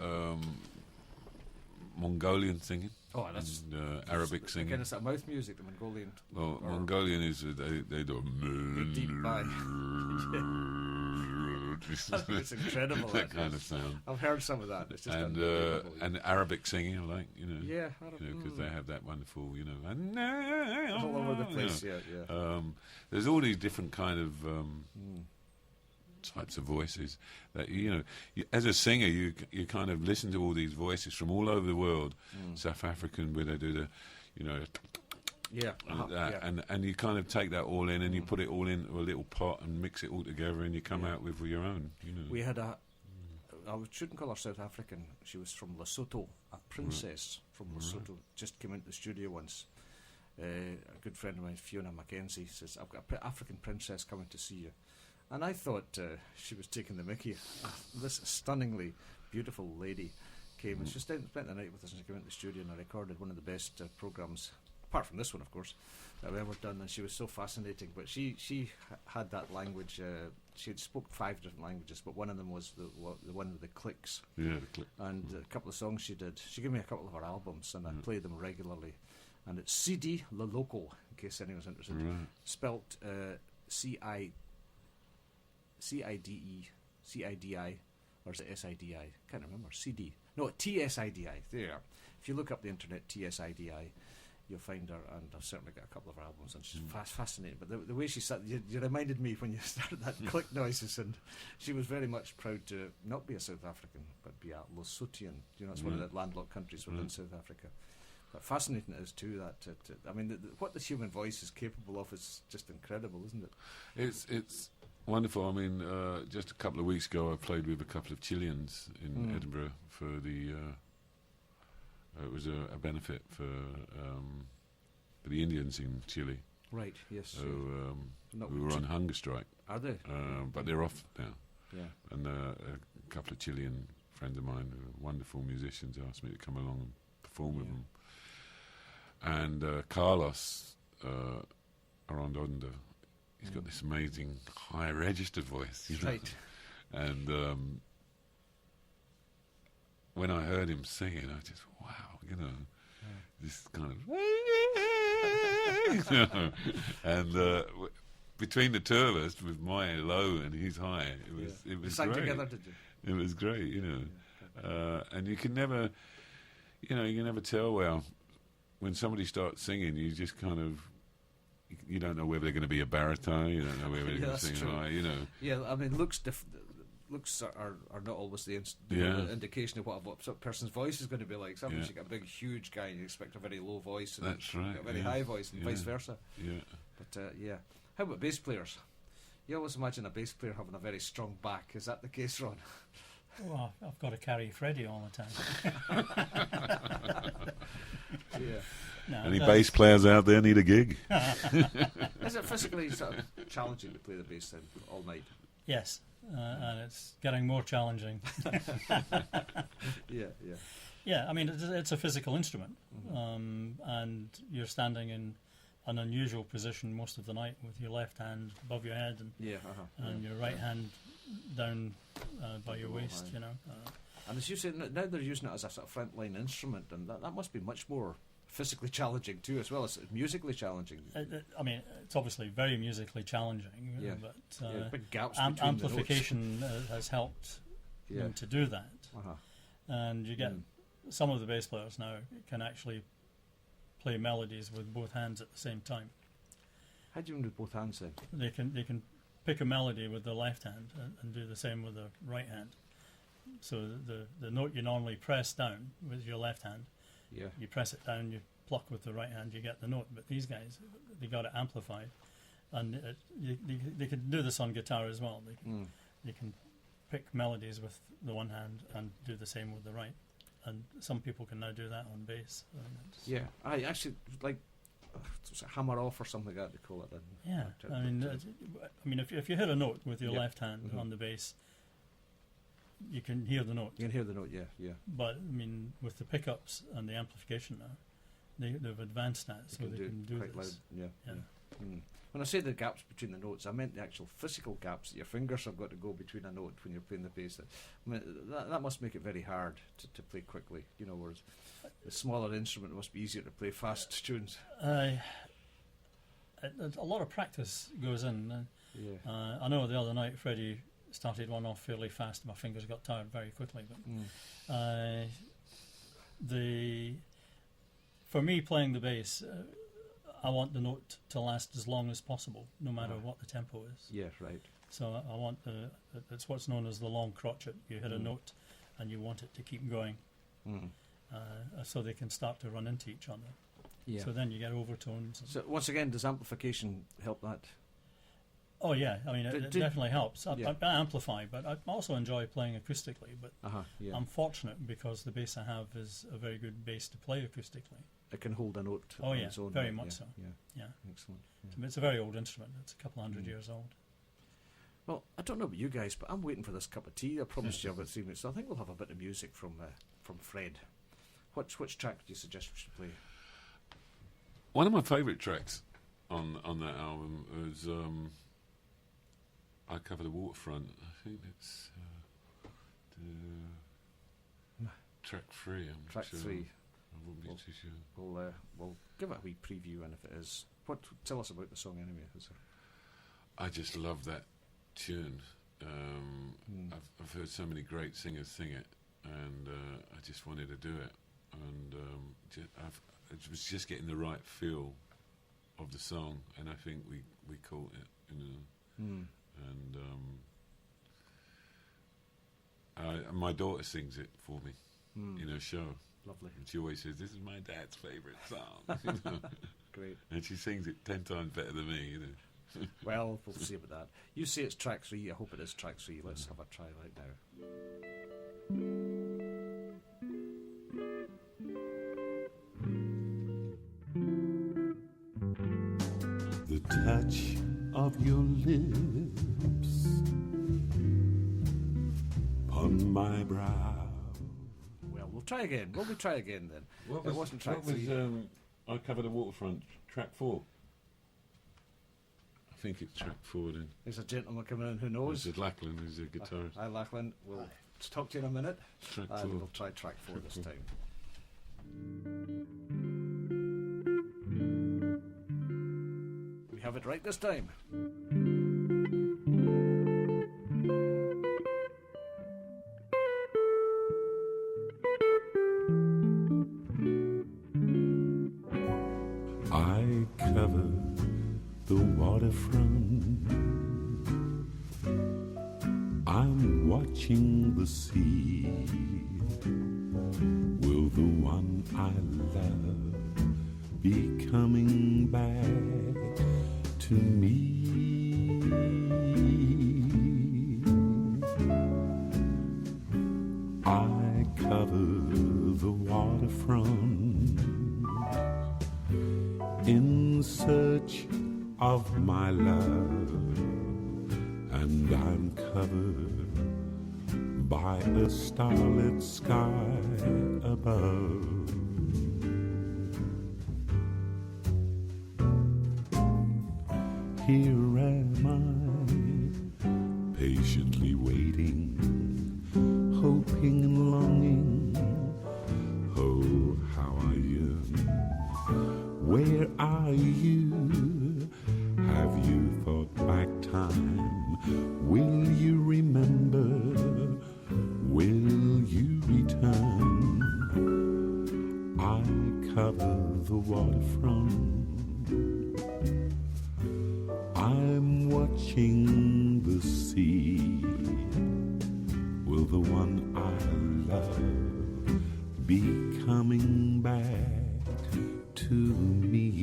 Mongolian singing. Oh, that's and Arabic singing. Again, it's that mouth music, the Mongolian. Well, Mongolian is they do deep bang. It's incredible. that kind of sound. I've heard some of that. It's just and Arabic singing, I like, you know. Yeah, because they have that wonderful, you know, all over the place. Yeah. There's all these different kind of types of voices that as a singer you kind of listen to all these voices from all over the world. South African, where they do the and you kind of take that all in and you put it all into a little pot and mix it all together and you come out with your own. We had I shouldn't call her South African. She was from Lesotho, a princess from Lesotho. Just came into the studio once. A good friend of mine, Fiona Mackenzie, says, "I've got an African princess coming to see you." And I thought she was taking the mickey. This stunningly beautiful lady came and she spent the night with us, and she came into the studio, and I recorded one of the best programmes, apart from this one, of course, that I've ever done. And she was so fascinating. But she had that language. She had spoke 5 different languages, but one of them was the one with the clicks. Yeah, the click. And a couple of songs she did. She gave me a couple of her albums, and I play them regularly. And it's CD La Loco, in case anyone's interested. Right. Spelt C-I-D-I, or is it S-I-D-I? Can't remember. CD. No, T-S-I-D-I. There you are. If you look up the internet, T-S-I-D-I, you'll find her, and I've certainly got a couple of her albums, and she's fascinating. But the way she sat, you reminded me when you started that click noises, and she was very much proud to not be a South African, but be a Lesothian. It's one of the landlocked countries within South Africa. But fascinating it is too that I mean, what the human voice is capable of is just incredible, isn't it? It's wonderful. I mean, just a couple of weeks ago, I played with a couple of Chileans in Edinburgh for the. It was a benefit for the Indians in Chile. Right. Yes. So we were on hunger strike. Are they? But they're off now. Yeah. And a couple of Chilean friends of mine, who are wonderful musicians, asked me to come along and perform with them. And Carlos Arredondo, he's got this amazing high register voice. Right. And when I heard him singing, I just, wow, this kind of... and between the two of us, with my low and his high, it was sang great. Together, did you? It was great, and you can never, you can never tell, well, when somebody starts singing, you just kind of, you don't know whether they're going to be a baritone, you don't know whether they're going to sing high, Yeah, I mean, looks are not always the indication of what a person's voice is going to be like. Sometimes you get a big, huge guy and you expect a very low voice, and that's right, a very high voice, and vice versa. Yeah. But how about bass players? You always imagine a bass player having a very strong back. Is that the case, Ron? Well, I've got to carry Freddie all the time. Yeah. No, any bass players out there need a gig? Is it physically sort of challenging to play the bass then all night? Yes, and it's getting more challenging. Yeah. Yeah, I mean, it's a physical instrument, and you're standing in an unusual position most of the night with your left hand above your head and your right hand down by your waist, And as you say, now they're using it as a sort of frontline instrument, and that must be much more physically challenging too, as well as musically challenging. I mean, it's obviously very musically challenging, but big gaps between amplification has helped them to do that. And you get some of the bass players now can actually play melodies with both hands at the same time, How do you do both hands then? They can pick a melody with the left hand and do the same with the right hand. So the note you normally press down with your left hand, Yeah. you press it down, you pluck with the right hand, you get the note. But these guys, they got it amplified, and they can do this on guitar as well. They can pick melodies with the one hand and do the same with the right. And some people can now do that on bass. Yeah, I actually like hammer off or something like that. They call it. Yeah, I mean, if you hit a note with your left hand on the bass, you can hear the note. You can hear the note, yeah. But I mean, with the pickups and the amplification now, they've advanced that, so they can do quite this. loud. Yeah. When I say the gaps between the notes, I meant the actual physical gaps that your fingers have got to go between a note when you're playing the bass. I mean, that must make it very hard to play quickly, whereas the smaller instrument must be easier to play fast tunes. A lot of practice goes in. I know the other night Freddie started one off fairly fast. My fingers got tired very quickly. But for me, playing the bass, I want the note to last as long as possible, no matter what the tempo is. Yeah, right. So I want it's what's known as the long crotchet. You hit a note, and you want it to keep going, so they can start to run into each other. Yeah. So then you get overtones. So once again, does amplification help that? Oh yeah, I mean it definitely helps. I amplify, but I also enjoy playing acoustically. But I'm fortunate because the bass I have is a very good bass to play acoustically. It can hold a note on its own. Very much so. Yeah. Excellent. It's a very old instrument. It's a couple hundred years old. Well, I don't know about you guys, but I'm waiting for this cup of tea. I promised you about 3 minutes, so I think we'll have a bit of music from Fred. Which track do you suggest we should play? One of my favourite tracks on that album was I Cover the Waterfront. I think it's track 3. Track 3. I won't be too sure. We'll give it a wee preview, and if it is, tell us about the song anyway. I just love that tune. I've heard so many great singers sing it, and I just wanted to do it, and it was just getting the right feel of the song, and I think we caught it, and my daughter sings it for me in her show. Lovely. And she always says, "This is my dad's favourite song." Great. And she sings it 10 times better than me. Well, we'll see about that. You say it's track 3. I hope it is track 3. Let's have a try right now. The touch of your lips upon my brow. We'll try again. Well, we'll try again then. It wasn't track 3. I Cover the Waterfront, track 4. I think it's track 4 then. There's a gentleman coming in who knows. It's Lachlan, who's a guitarist. Hi, Lachlan. We'll talk to you in a minute. Track 4. We'll try track 4 this time. We have it right this time. I cover the waterfront. I'm watching the sea. Will the one I love be coming back to me? I cover the waterfront in search of my love, and I'm covered by a starlit sky above. Here am I, patiently waiting, hoping and longing. Oh, how I yearn. Where are you? Have you thought back time? Will you remember? Will you return? I cover the waterfront. I'm watching the sea. Will the one I love be coming back to me?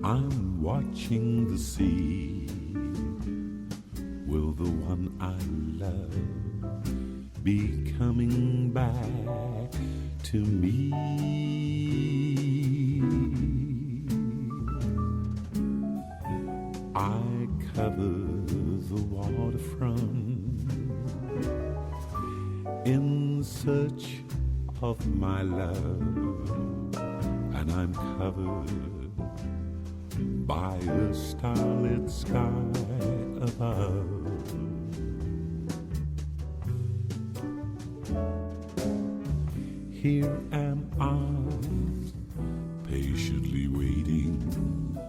I'm watching the sea. Will the one I love be coming back to me? I cover the waterfront in search of my love, and I'm covered by a starlit sky above. Here am I, patiently waiting,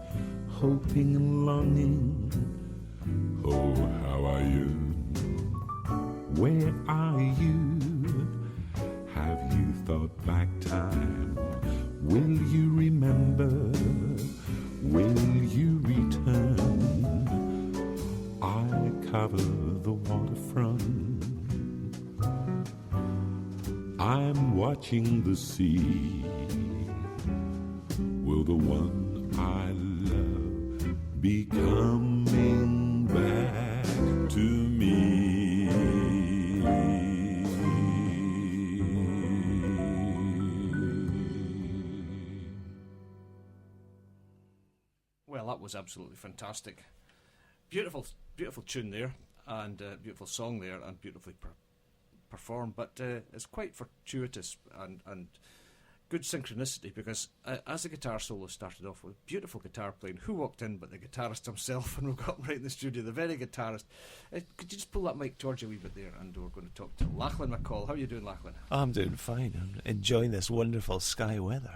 hoping and longing. Oh, how are you? Where are you? Have you thought back time? Will you remember? Will you return? I cover the waterfront. I'm watching the sea. Will the one I love be coming back to me? Well, that was absolutely fantastic. Beautiful, beautiful tune there, and beautiful song there, and beautifully performed. But it's quite fortuitous and good synchronicity, because as the guitar solo started off with beautiful guitar playing, who walked in but the guitarist himself, and we've got him right in the studio, the very guitarist. Could you just pull that mic towards you a wee bit there, and we're going to talk to Lachlan MacColl. How are you doing, Lachlan? I'm doing fine. I'm enjoying this wonderful Skye weather.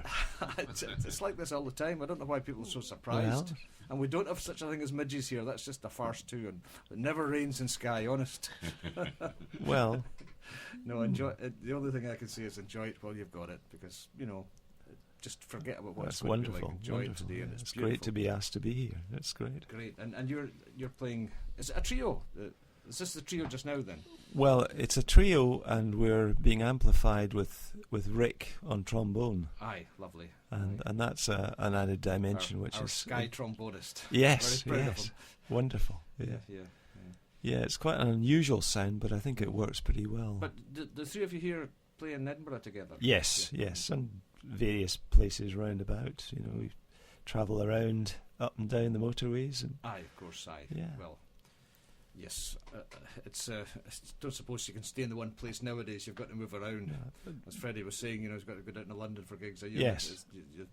It's like this all the time. I don't know why people are so surprised. Well. And we don't have such a thing as midges here. That's just a farce too. And it never rains in Skye, honest. Well, no, enjoy it. The only thing I can say is enjoy it while you've got it, because, you know, just forget about what's that's going to be wonderful. like. Enjoy Wonderful. it today, and Yeah, it's it's beautiful. great to be asked to be here. It's great. Great, and you're playing. Is it a trio? Is this the trio just now then? Well, it's a trio, and we're being amplified with Rick on trombone, Aye, lovely. and that's an added dimension, which our is Skye trombonist. yes, Very proud of yes, him. wonderful. Yeah. Yeah, it's quite an unusual sound, but I think it works pretty well. But the three of you here play in Edinburgh together? Yes, and various places round about. You know, we travel around up and down the motorways, and Aye, of course, aye. Yeah. Well, yes, it's. I don't suppose you can stay in the one place nowadays. You've got to move around. yeah, As Freddie was saying, you know, he's got to go down to London for gigs. Are you? Yes.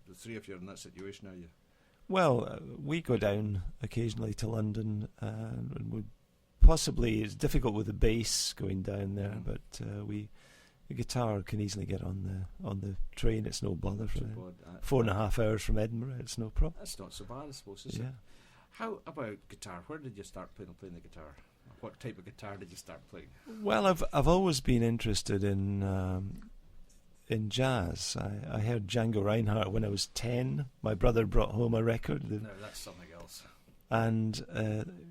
The three of you are in that situation, are you? Well, we go down occasionally to London, and we possibly it's difficult with the bass going down there, but the guitar can easily get on the train. It's no bother for 4.5 hours from Edinburgh. It's no problem. That's not so bad, I suppose, is it? How about guitar? Where did you start playing the guitar? What type of guitar did you start playing? Well, I've always been interested in jazz. I heard Django Reinhardt when I was 10. My brother brought home a record. No, that's something else. And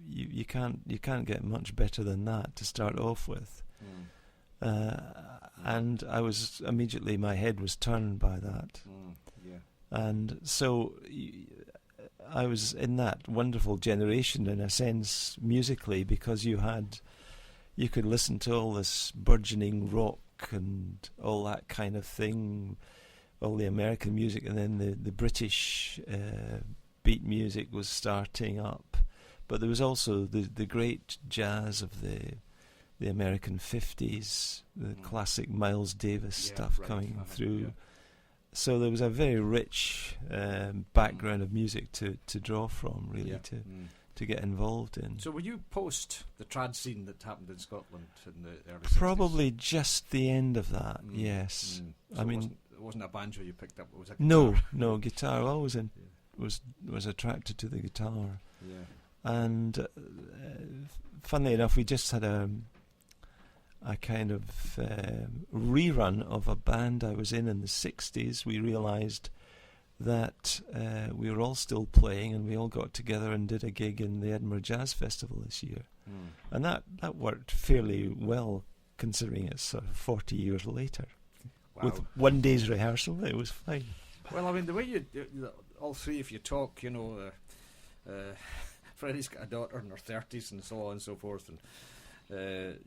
you can't get much better than that to start off with. And I was immediately, my head was turned by that. And so I was in that wonderful generation in a sense musically, because you could listen to all this burgeoning rock and all that kind of thing, all the American music, and then the British beat music was starting up. But there was also the great jazz of the American 50s, the classic Miles Davis stuff coming through. So there was a very rich background of music to draw from, really, to get involved in. So were you post the trad scene that happened in Scotland in the early 60s? Probably just the end of that, yes. So I mean, it wasn't a banjo you picked up, it was a guitar. No, guitar. I always was attracted to the guitar. And funnily enough, we just had a kind of rerun of a band I was in the 60s. We realised that we were all still playing, and we all got together and did a gig in the Edinburgh Jazz Festival this year. And that worked fairly well, considering it's sort of 40 years later. Wow. With one day's rehearsal, it was fine. Well, I mean, the way you all three of you talk, you know, Freddie's got a daughter in her 30s and so on and so forth, and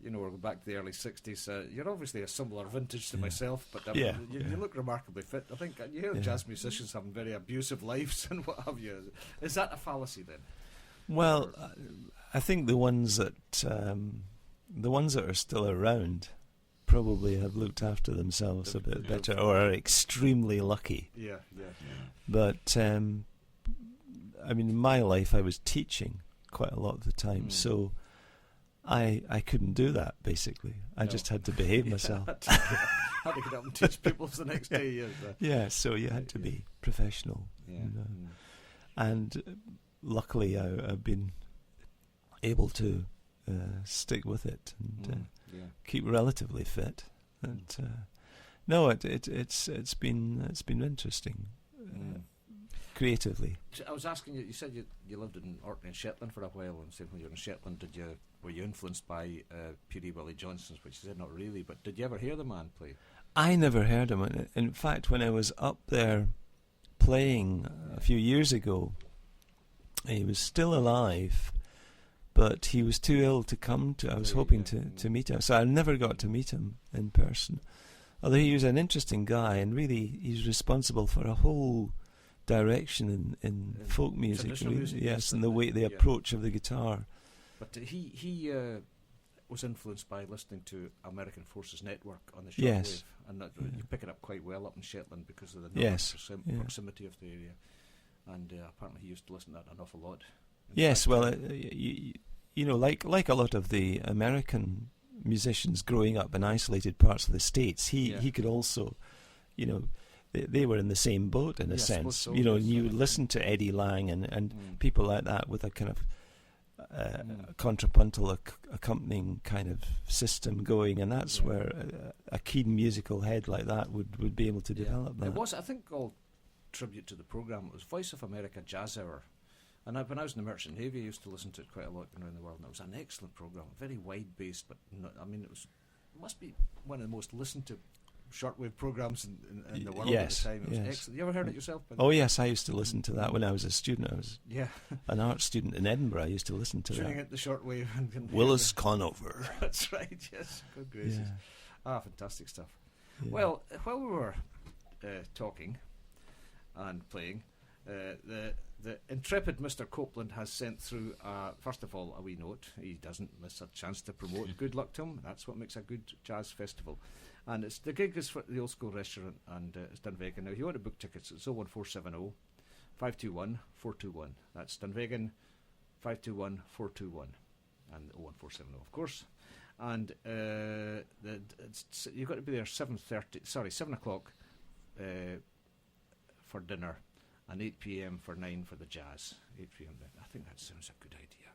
you know, we're back to the early 60s. You're obviously a similar vintage to myself, but you look remarkably fit. I think you hear jazz musicians having very abusive lives and what have you. Is that a fallacy then? Well, I think the ones that are still around probably have looked after themselves a bit better, or are extremely lucky. But I mean, in my life, I was teaching quite a lot of the time, so I couldn't do that, basically. I just had to behave myself. Had to get up and teach people the next day. So you had to be professional. And luckily I, I've been able to stick with it and keep relatively fit. And no, it's been interesting. Creatively. I was asking you. You said you lived in Orkney and Shetland for a while, and said when you were in Shetland, were you influenced by P.D. Willie Johnson's? Which you said not really, but did you ever hear the man play? I never heard him. In fact, when I was up there playing a few years ago, he was still alive, but he was too ill to come to. I was hoping to meet him, so I never got to meet him in person. Although he was an interesting guy, and really he's responsible for a whole direction in folk music, really. Yes, and the approach of the guitar. But he was influenced by listening to American Forces Network on the shortwave, and you pick it up quite well up in Shetland because of the proximity of the area. And apparently he used to listen to that an awful lot. You know, like a lot of the American musicians growing up in isolated parts of the States, he could also, you know, they were in the same boat in a sense. So, you know, and you would listen to Eddie Lang and people like that with a kind of contrapuntal accompanying kind of system going, and that's where a keen musical head like that would be able to develop that. It was, I think, all tribute to the programme. It was Voice of America Jazz Hour. And when I was in the Merchant Navy, I used to listen to it quite a lot around the world, and it was an excellent programme, very wide-based, but it must be one of the most listened to shortwave programs in the world at the time. It was excellent. You ever heard it yourself? Oh yes, I used to listen to that when I was a student. I was an art student in Edinburgh. I used to listen to tuning that. At the shortwave and Willis Conover. That's right. Yes, good gracious. Fantastic stuff. Well, while we were talking and playing, the intrepid Mr. Copeland has sent through, first of all, a wee note. He doesn't miss a chance to promote. Good luck to him. That's what makes a good jazz festival. And the gig is for the Old School Restaurant, and it's Dunvegan. Now, if you want to book tickets, it's 01470 521-421. That's Dunvegan 521-421, and 01470, of course. And you've got to be there 7 o'clock for dinner, and 8 p.m. for 9 for the jazz. 8 p.m. I think that sounds a good idea.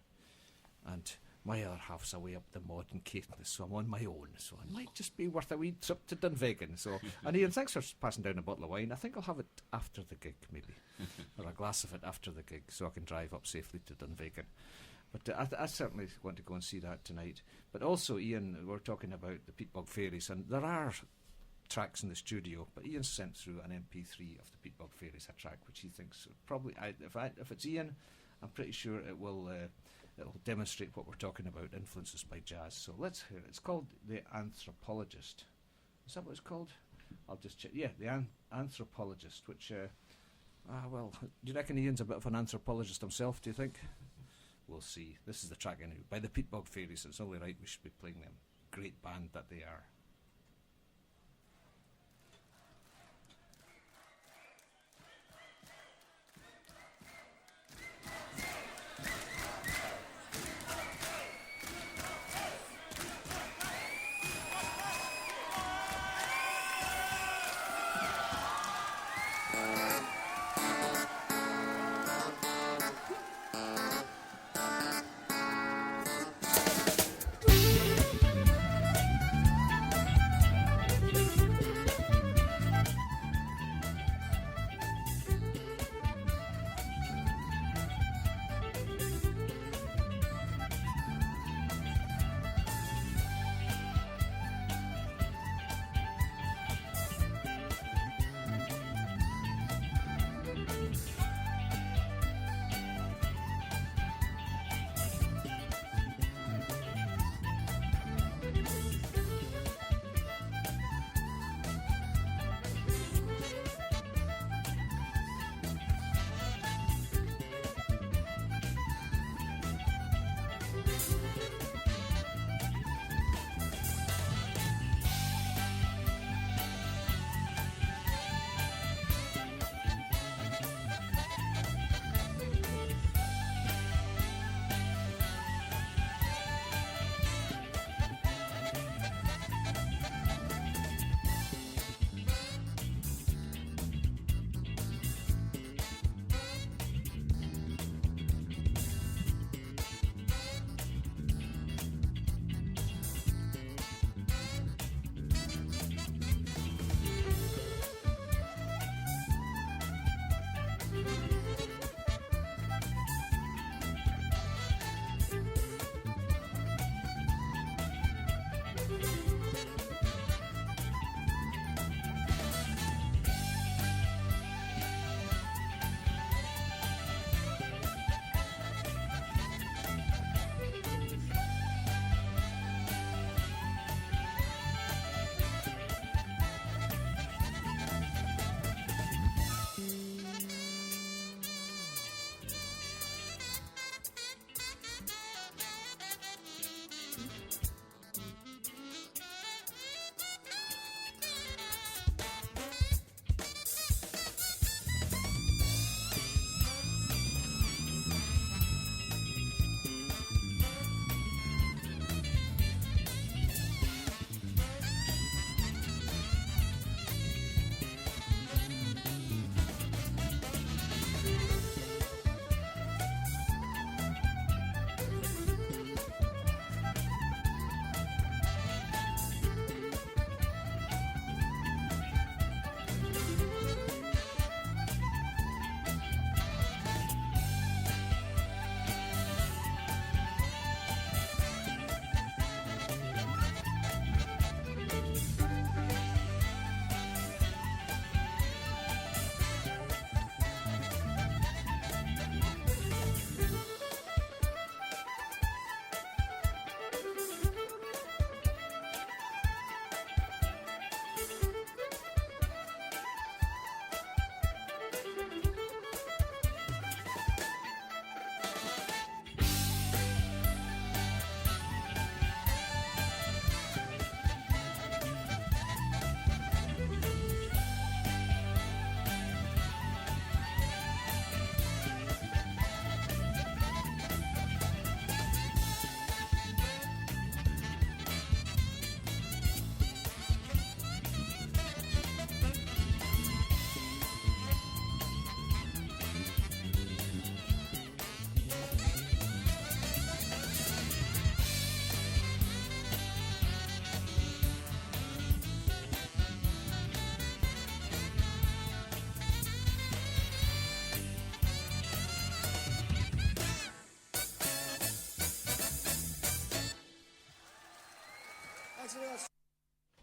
And my other half's away up the mod in Caithness, so I'm on my own. So it might just be worth a wee trip to Dunvegan. So, and Ian, thanks for passing down a bottle of wine. I think I'll have it after the gig, maybe, or a glass of it after the gig, so I can drive up safely to Dunvegan. But I certainly want to go and see that tonight. But also, Ian, we're talking about the Peatbog Fairies, and there are tracks in the studio, but Ian sent through an MP3 of the Peatbog Fairies, a track which he thinks probably, if it's Ian, I'm pretty sure it'll demonstrate what we're talking about, influences by jazz. So let's hear it. It's called The Anthropologist. Is that what it's called? I'll just check. Yeah, The Anthropologist, which, well, do you reckon Ian's a bit of an anthropologist himself, do you think? We'll see. This is the track anyway, by the Peatbog Fairies. It's only right we should be playing them. Great band that they are.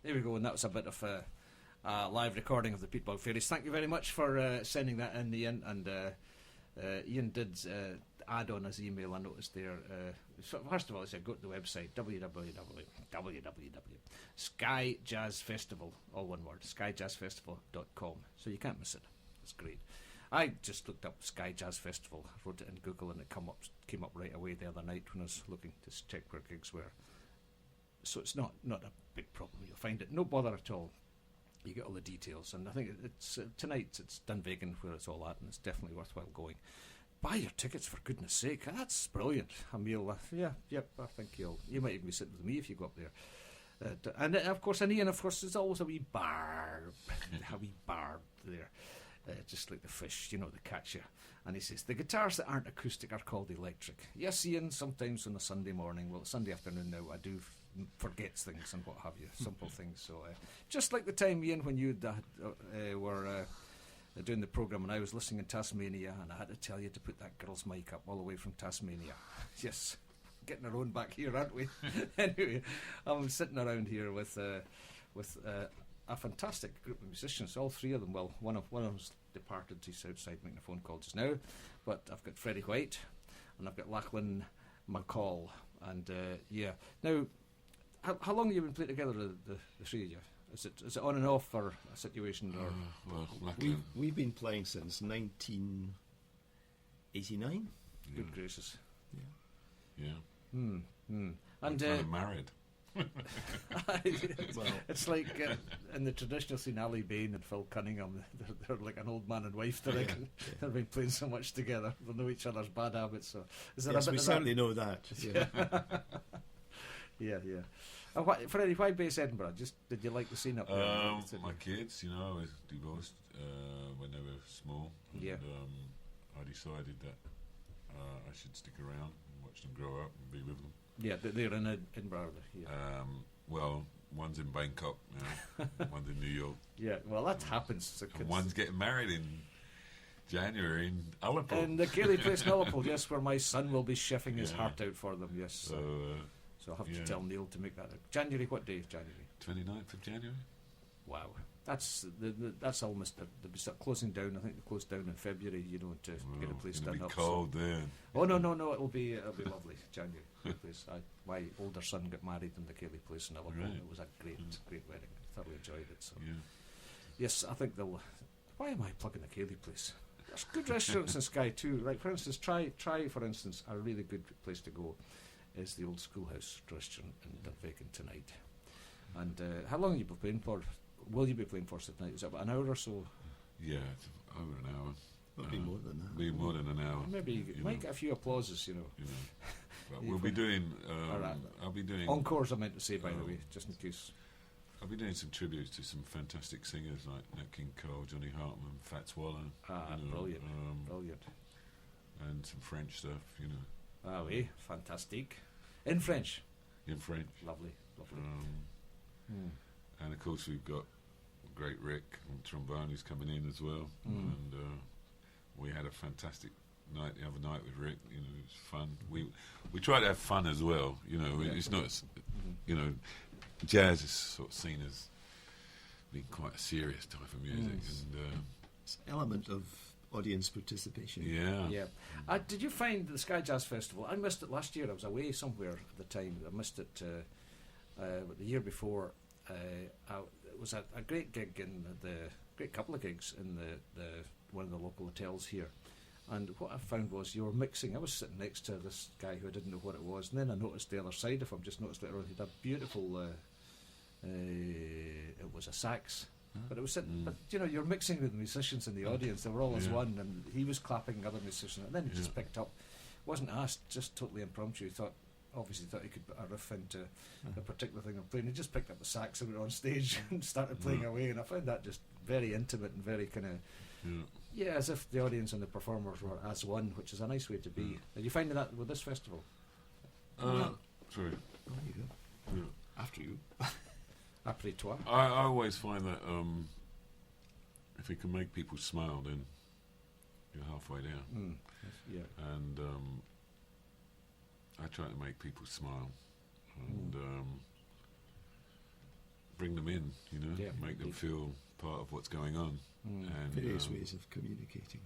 There we go, and that was a bit of a live recording of the Peatbog Fairies. Thank you very much for sending that in, Ian. And Ian did add on his email, I noticed there. First of all, he said go to the website, www.skyjazzfestival, all one word, skyjazzfestival.com. So you can't miss it. It's great. I just looked up Skye Jazz Festival, wrote it in Google, and it came up right away the other night when I was looking to check where gigs were. So it's not a big problem. You'll find it, no bother at all. You get all the details, and I think it's tonight. It's Dunvegan where it's all at, and it's definitely worthwhile going. Buy your tickets for goodness sake. That's brilliant. Emil, I think you might even be sitting with me if you go up there. And of course, and Ian, of course, there's always a wee bar there. Just like the fish, they catch you. And he says, the guitars that aren't acoustic are called electric. Yes, Ian, sometimes on a Sunday morning, well, Sunday afternoon now, I do forget things and what have you, simple things. So, just like the time, Ian, when you were doing the programme and I was listening in Tasmania, and I had to tell you to put that girl's mic up all the way from Tasmania. Yes, getting our own back here, aren't we? Anyway, I'm sitting around here with a fantastic group of musicians, all three of them. Well, one of them's departed. He's outside making a phone call just now. But I've got Freddie White, and I've got Lachlan MacColl. And now, how long have you been playing together, the three of you? Is it on and off for a situation? Or we've been playing since 1989. Good gracious. Yeah. And kind of married. It's like in the traditional scene, Ali Bain and Phil Cunningham, they're like an old man and wife. They've been playing so much together, they know each other's bad habits. So is there yes, a bit we of certainly know that. Yeah. Freddie, why base Edinburgh? Did you like the scene up there? My kids, I was divorced when they were small. Yeah. And, I decided that I should stick around and watch them grow up and be with them. Yeah, they're in Edinburgh. Yeah. Well, one's in Bangkok now, one's in New York. Yeah, well, that happens. And one's getting married in January in Ullapool. In the Gailey Place in Ullapool, yes, where my son will be chefing his heart out for them, yes. So I'll have to tell Neil to make that. January, what day is January? 29th of January. Wow. That's almost they'll be closing down. I think they close down in February. To get a place done up. It'll be cold then. Oh no! It'll be lovely. January. Place. My older son got married in the Gailey Place in Liverpool. Right. It was a great wedding. I thoroughly enjoyed it. So yes, I think they'll. Why am I plugging the Gailey Place? There's good restaurants in Skye too. Like for instance, try for instance a really good place to go is the old Schoolhouse restaurant in Dunvegan tonight. And how long have you been playing for? Will you be playing for us tonight? Is it about an hour or so? Yeah, it's over an hour. It'll be more than that. Be more than an hour. Maybe you might get a few applauses, But we'll be doing. I'll be doing encores. I meant to say, by the way, just in case. I'll be doing some tributes to some fantastic singers like Nat King Cole, Johnny Hartman, Fats Waller. Brilliant, brilliant. And some French stuff, Ah oui, fantastique. In French. In French. Lovely. And of course we've got great Rick on trombone who's coming in as well. And we had a fantastic night the other night with Rick. It was fun. We try to have fun as well. It's not. Jazz is sort of seen as being quite a serious type of music, and it's an element of audience participation. Yeah. Did you find the Skye Jazz Festival? I missed it last year. I was away somewhere at the time. I missed it the year before. It was a great gig great couple of gigs in the one of the local hotels here. And what I found was you were mixing. I was sitting next to this guy who I didn't know what it was, and then I noticed the other side of him. Just noticed later on he had a beautiful. It was a sax, but it was sitting. But you're mixing with the musicians in the audience. They were all as one, and he was clapping other musicians, and then he just picked up. Wasn't asked, just totally impromptu. He obviously thought he could put a riff into a particular thing I'm playing. He just picked up the sax and went on stage and started playing away, and I found that just very intimate and very kind of. Yeah, as if the audience and the performers were as one, which is a nice way to be. Are you finding that with this festival? Sorry. There you go. Yeah. After you. Après toi. I always find that if you can make people smile, then you're halfway there. Yeah. And I try to make people smile. And bring them in, make them feel part of what's going on. And, various ways of communicating.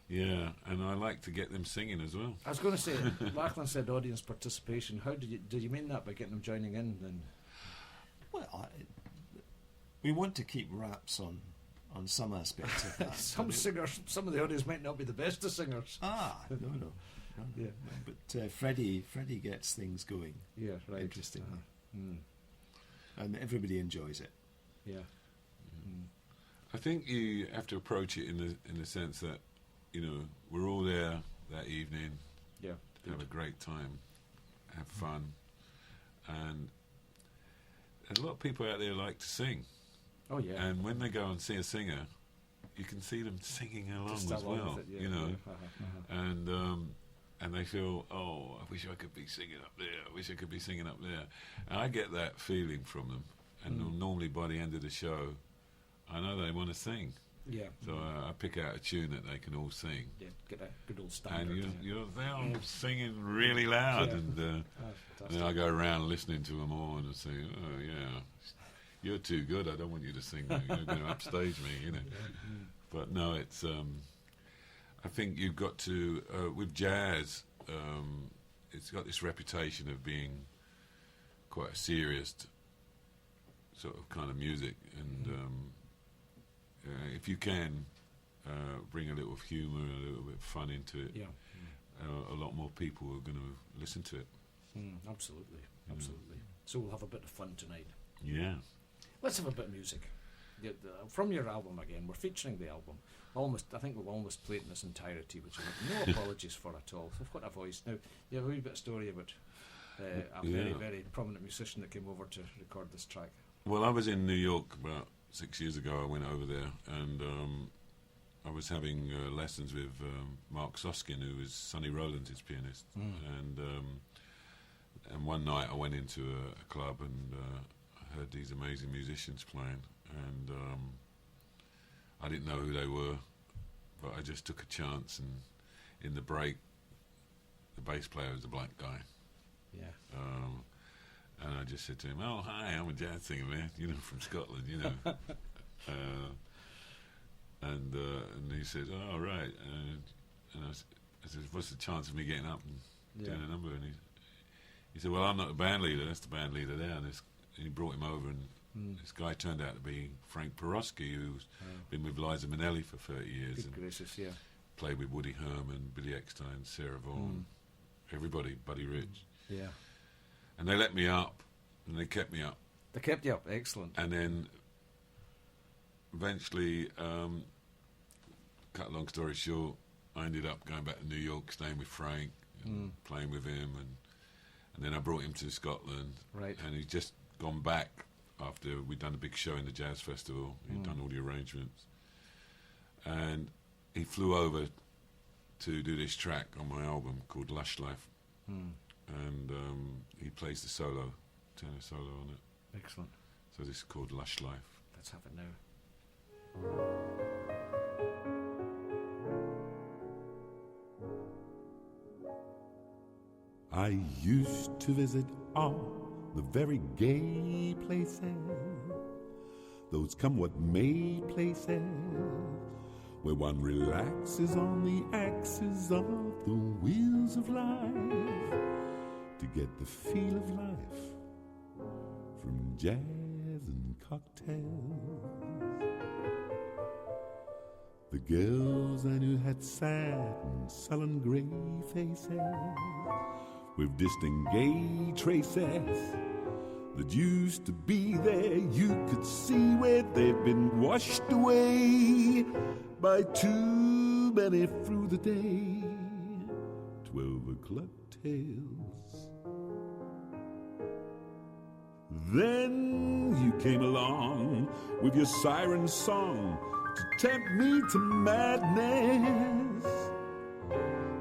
Yeah, and I like to get them singing as well. I was going to say, Lachlan said audience participation. How did you mean that by getting them joining in then? Well, we want to keep wraps on some aspects of that. Some of the audience might not be the best of singers. No. Yeah, but Freddie gets things going. Yeah, right. Interestingly, and everybody enjoys it. Yeah. I think you have to approach it in the sense that we're all there that evening. Yeah. Have a great time, have fun, and there's a lot of people out there who like to sing. Oh yeah. And when they go and see a singer, you can see them singing along as well. With it, And they feel, oh, I wish I could be singing up there. I wish I could be singing up there. And I get that feeling from them. And normally by the end of the show, I know they want to sing. Yeah. So I pick out a tune that they can all sing. Yeah, get a good old standard. And they're all singing really loud. And then I go around listening to them all and I say, oh, yeah, you're too good. I don't want you to sing that. You're going to upstage me, But no, it's... I think you've got to, with jazz, it's got this reputation of being quite a serious sort of kind of music, and if you can bring a little humour and a little bit of fun into it, a lot more people are going to listen to it. Absolutely. So we'll have a bit of fun tonight. Yeah. Let's have a bit of music. From your album again, we're featuring the album. I think we've almost played in its entirety, which I have no apologies for at all. I've got a voice. Now, you have a wee bit of story about a very, very prominent musician that came over to record this track. Well, I was in New York about 6 years ago. I went over there, and I was having lessons with Mark Soskin, who is Sonny Rollins' pianist. And one night I went into a club and I heard these amazing musicians playing, and I didn't know who they were, but I just took a chance, and in the break, the bass player was a black guy. Yeah. And I just said to him, "Oh, hi, I'm a jazz singer, man, from Scotland, and he said, "Oh, right." And I said, "What's the chance of me getting up and doing a number?" And he said, "Well, I'm not the band leader. That's the band leader there." And he brought him over, and this guy turned out to be Frank Porosky, who's been with Liza Minnelli for 30 years. Good gracious, yeah. Played with Woody Herman, Billy Eckstine, Sarah Vaughan, everybody, Buddy Rich. Yeah. And they let me up, and they kept me up. They kept you up, excellent. And then eventually, cut a long story short, I ended up going back to New York, staying with Frank, and playing with him, and then I brought him to Scotland. Right. And he'd just gone back after we'd done a big show in the Jazz Festival. He'd done all the arrangements. And he flew over to do this track on my album called Lush Life. And he plays the tenor solo on it. Excellent. So this is called Lush Life. Let's have it now. I used to visit all the very gay places, those come what may places, where one relaxes on the axis of the wheels of life to get the feel of life from jazz and cocktails. The girls I knew had sad and sullen grey faces with distant gay traces that used to be there. You could see where they've been washed away by too many through the day 12 o'clock tales. Then you came along with your siren song to tempt me to madness.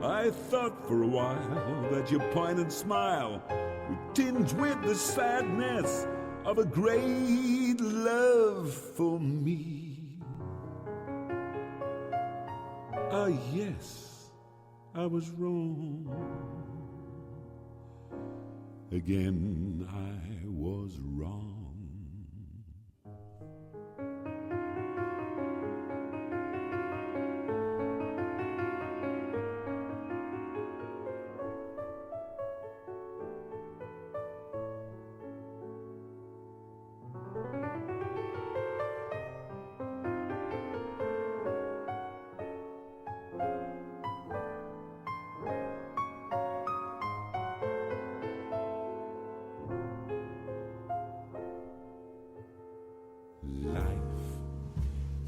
I thought for a while that your pointed smile would tinge with the sadness of a great love for me. Ah, yes, I was wrong. Again, I was wrong.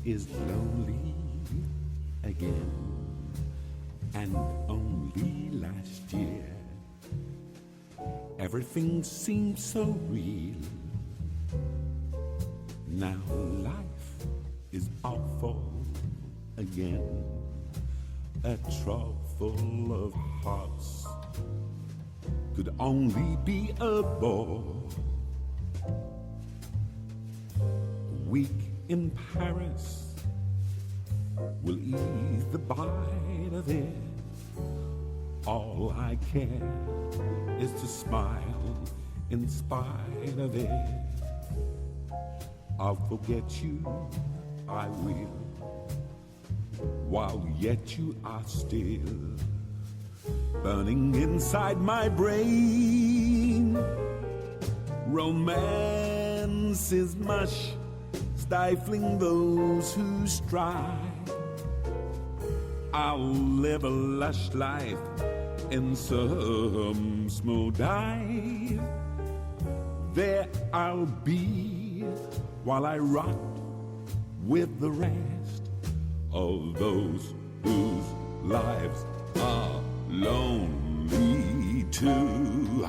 is lonely again. And only last year, everything seemed so real. Now life is awful again. A trough full of hearts could only be a bore. A week in Paris will ease the bite of it. All I care is to smile in spite of it. I'll forget you, I will, while yet you are still burning inside my brain. Romance is mush, stifling those who strive. I'll live a lush life in some small dive. There I'll be while I rot with the rest of those whose lives are lonely too.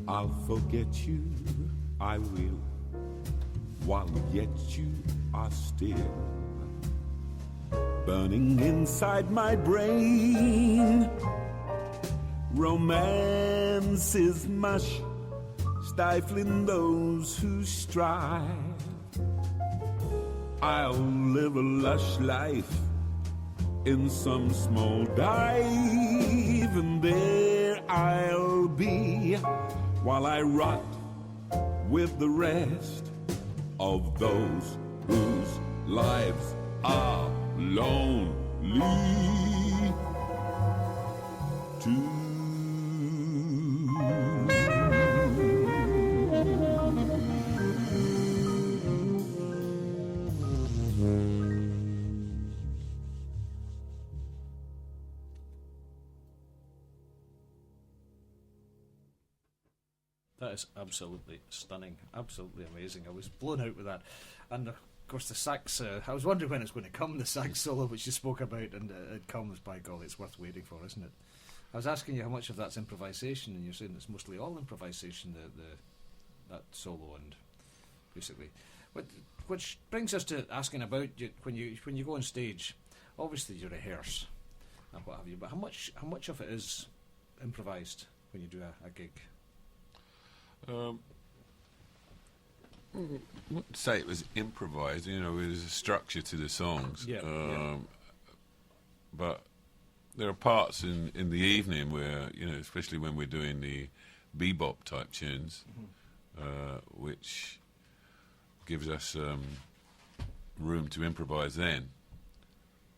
I'll forget you, I will, while yet you are still burning inside my brain. Romance is mush, stifling those who strive. I'll live a lush life in some small dive, and there I'll be while I rot with the rest of those whose lives are lonely too. That is absolutely stunning, absolutely amazing. I was blown out with that. And of course the sax, I was wondering when it's going to come, the sax solo which you spoke about, and it comes, by golly, it's worth waiting for, isn't it? I was asking you how much of that's improvisation, and you're saying it's mostly all improvisation, that solo, and basically. Which brings us to asking about you, when you go on stage, obviously you rehearse and what have you, but how much of it is improvised when you do a gig? I wouldn't say it was improvised. You know, there's a structure to the songs. But there are parts in the evening where, you know, especially when we're doing the bebop type tunes, which gives us room to improvise then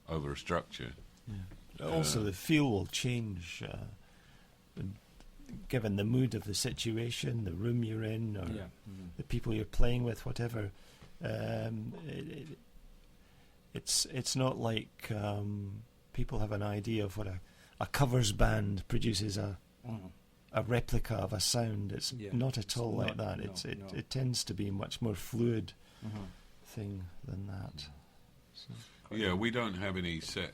over a structure. Yeah. Also, the feel will change. Given the mood of the situation, the room you're in, or the people you're playing with, whatever, it's not like people have an idea of what a covers band produces a replica of a sound. It's not at all like that. It tends to be a much more fluid thing than that. So. Yeah, we don't have any set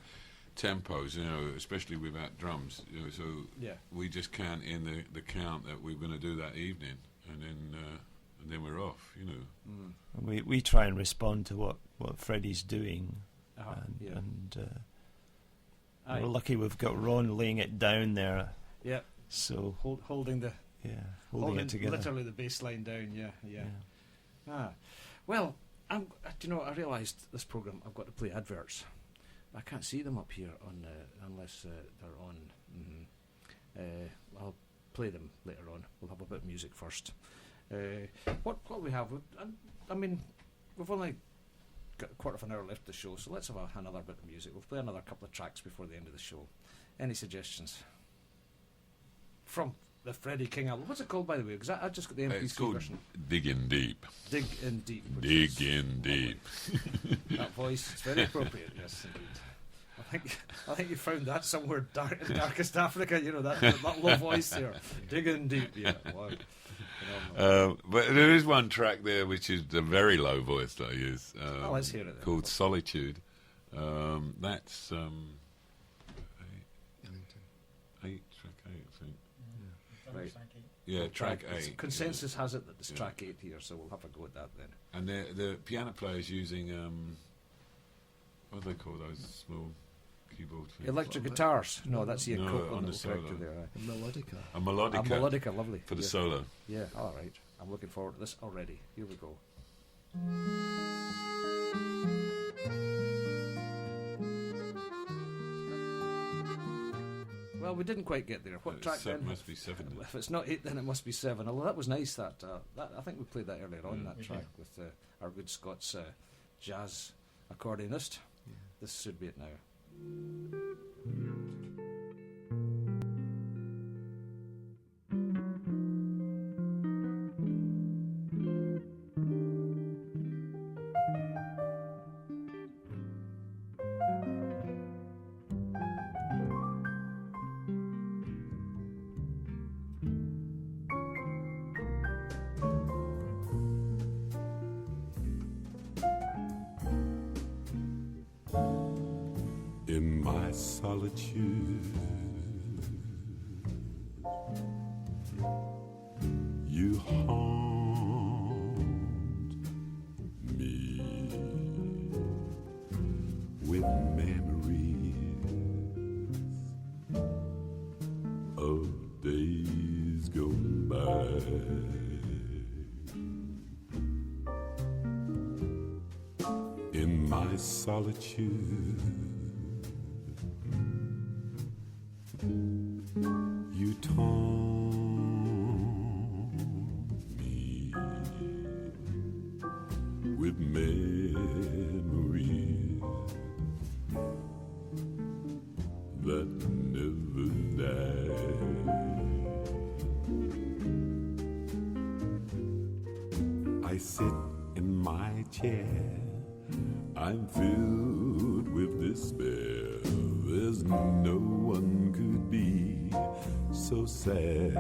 tempos, especially without drums. So we just count in the count that we're going to do that evening, and then we're off. We try and respond to what Freddie's doing, and we're lucky we've got Ron laying it down there. Yeah. So holding it together. Literally the bass line down. Yeah. Well, I realised this programme I've got to play adverts. I can't see them up here unless they're on. I'll play them later on. We'll have a bit of music first. What we have? I mean, we've only got a quarter of an hour left of the show, so let's have another bit of music. We'll play another couple of tracks before the end of the show. Any suggestions? From the Freddie King album. What's it called, by the way? Because I just got the MP3 it's called version. Dig In Deep. Dig In Deep. Dig In Deep. That voice, it's very appropriate, yes, indeed. I think you found that somewhere in darkest Africa, that low voice there. Dig In Deep, yeah. Wow. But there is one track there which is a very low voice that I use. Let's hear it then. Called Solitude. That's... track 8, I think. Right. Yeah, track 8. Consensus has it that it's track 8 here, so we'll have a go at that then. And the piano player's using, what do they call those small keyboard things? Electric guitars. No, that's the equivalent on the solo. there. A melodica. A melodica. A melodica, lovely. For the solo. Yeah, all right. I'm looking forward to this already. Here we go. Well, we didn't quite get there. What track then? Must be 7. If it's not 8, then it must be 7. Although that was nice. That I think we played that earlier on. That track with our good Scots jazz accordionist. Yeah. This should be it now. In my solitude, you haunt me with memories of days gone by. In my solitude, you taunt me with memories that never die. I sit in my chair, I'm filled with despair. There's no one could be so sad.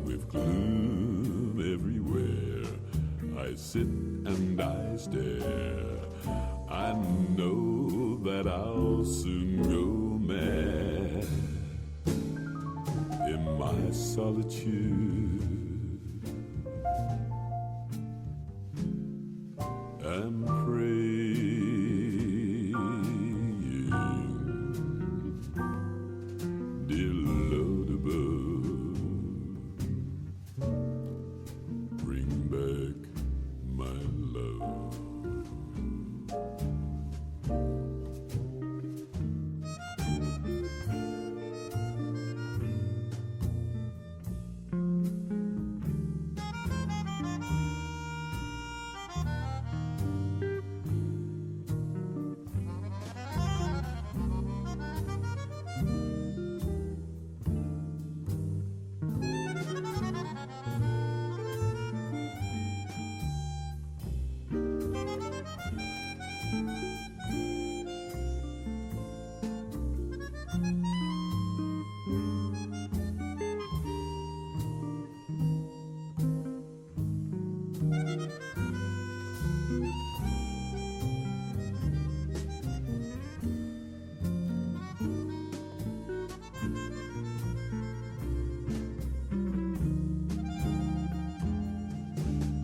With gloom everywhere, I sit and I stare. I know that I'll soon go mad. In my solitude, I'm praying, dear Lord above, bring back my love.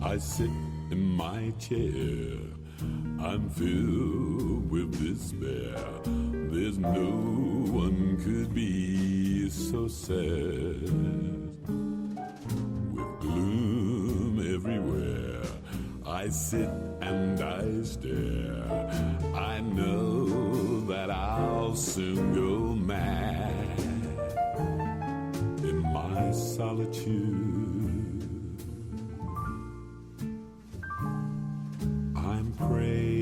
I sit in my chair, I'm filled with despair. There's no one could be so sad. With gloom everywhere, I sit and I stare. I know that I'll soon go mad in my solitude. I'm praying,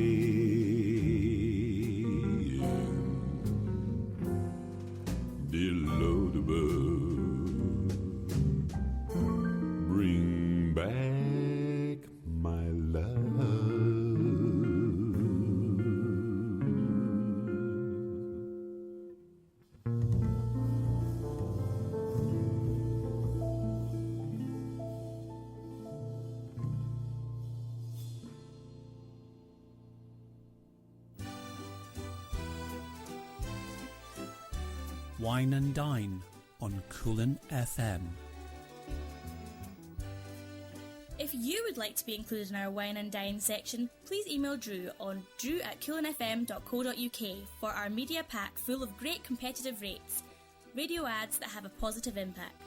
dear Lord above, bring back my love. Wine and Dine on Coolin FM. If you would like to be included in our Wine and Dine section, please email Drew on drew@coolinfm.co.uk for our media pack full of great competitive rates, radio ads that have a positive impact.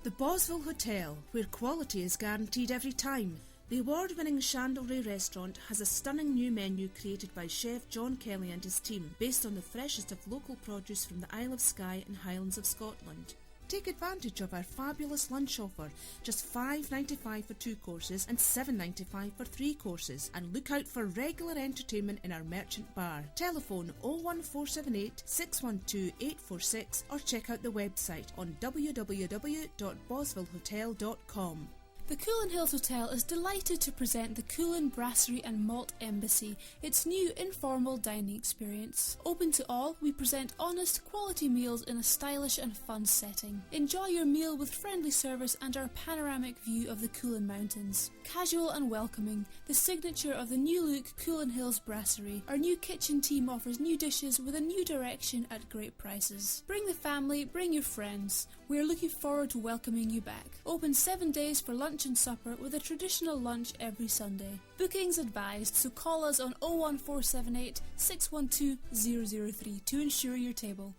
The Bosville Hotel, where quality is guaranteed every time. The award-winning Chandlery restaurant has a stunning new menu created by Chef John Kelly and his team, based on the freshest of local produce from the Isle of Skye and Highlands of Scotland. Take advantage of our fabulous lunch offer, just $5.95 for 2 courses and $7.95 for 3 courses, and look out for regular entertainment in our merchant bar. Telephone 01478 612 846 or check out the website on www.bosvillehotel.com. The Coolin Hills Hotel is delighted to present the Coolin Brasserie and Malt Embassy, its new informal dining experience. Open to all, we present honest, quality meals in a stylish and fun setting. Enjoy your meal with friendly service and our panoramic view of the Coolin Mountains. Casual and welcoming, the signature of the new look Coolin Hills Brasserie. Our new kitchen team offers new dishes with a new direction at great prices. Bring the family, bring your friends. We are looking forward to welcoming you back. Open 7 days for lunch and supper with a traditional lunch every Sunday. Bookings advised, so call us on 01478 612 003 to ensure your table.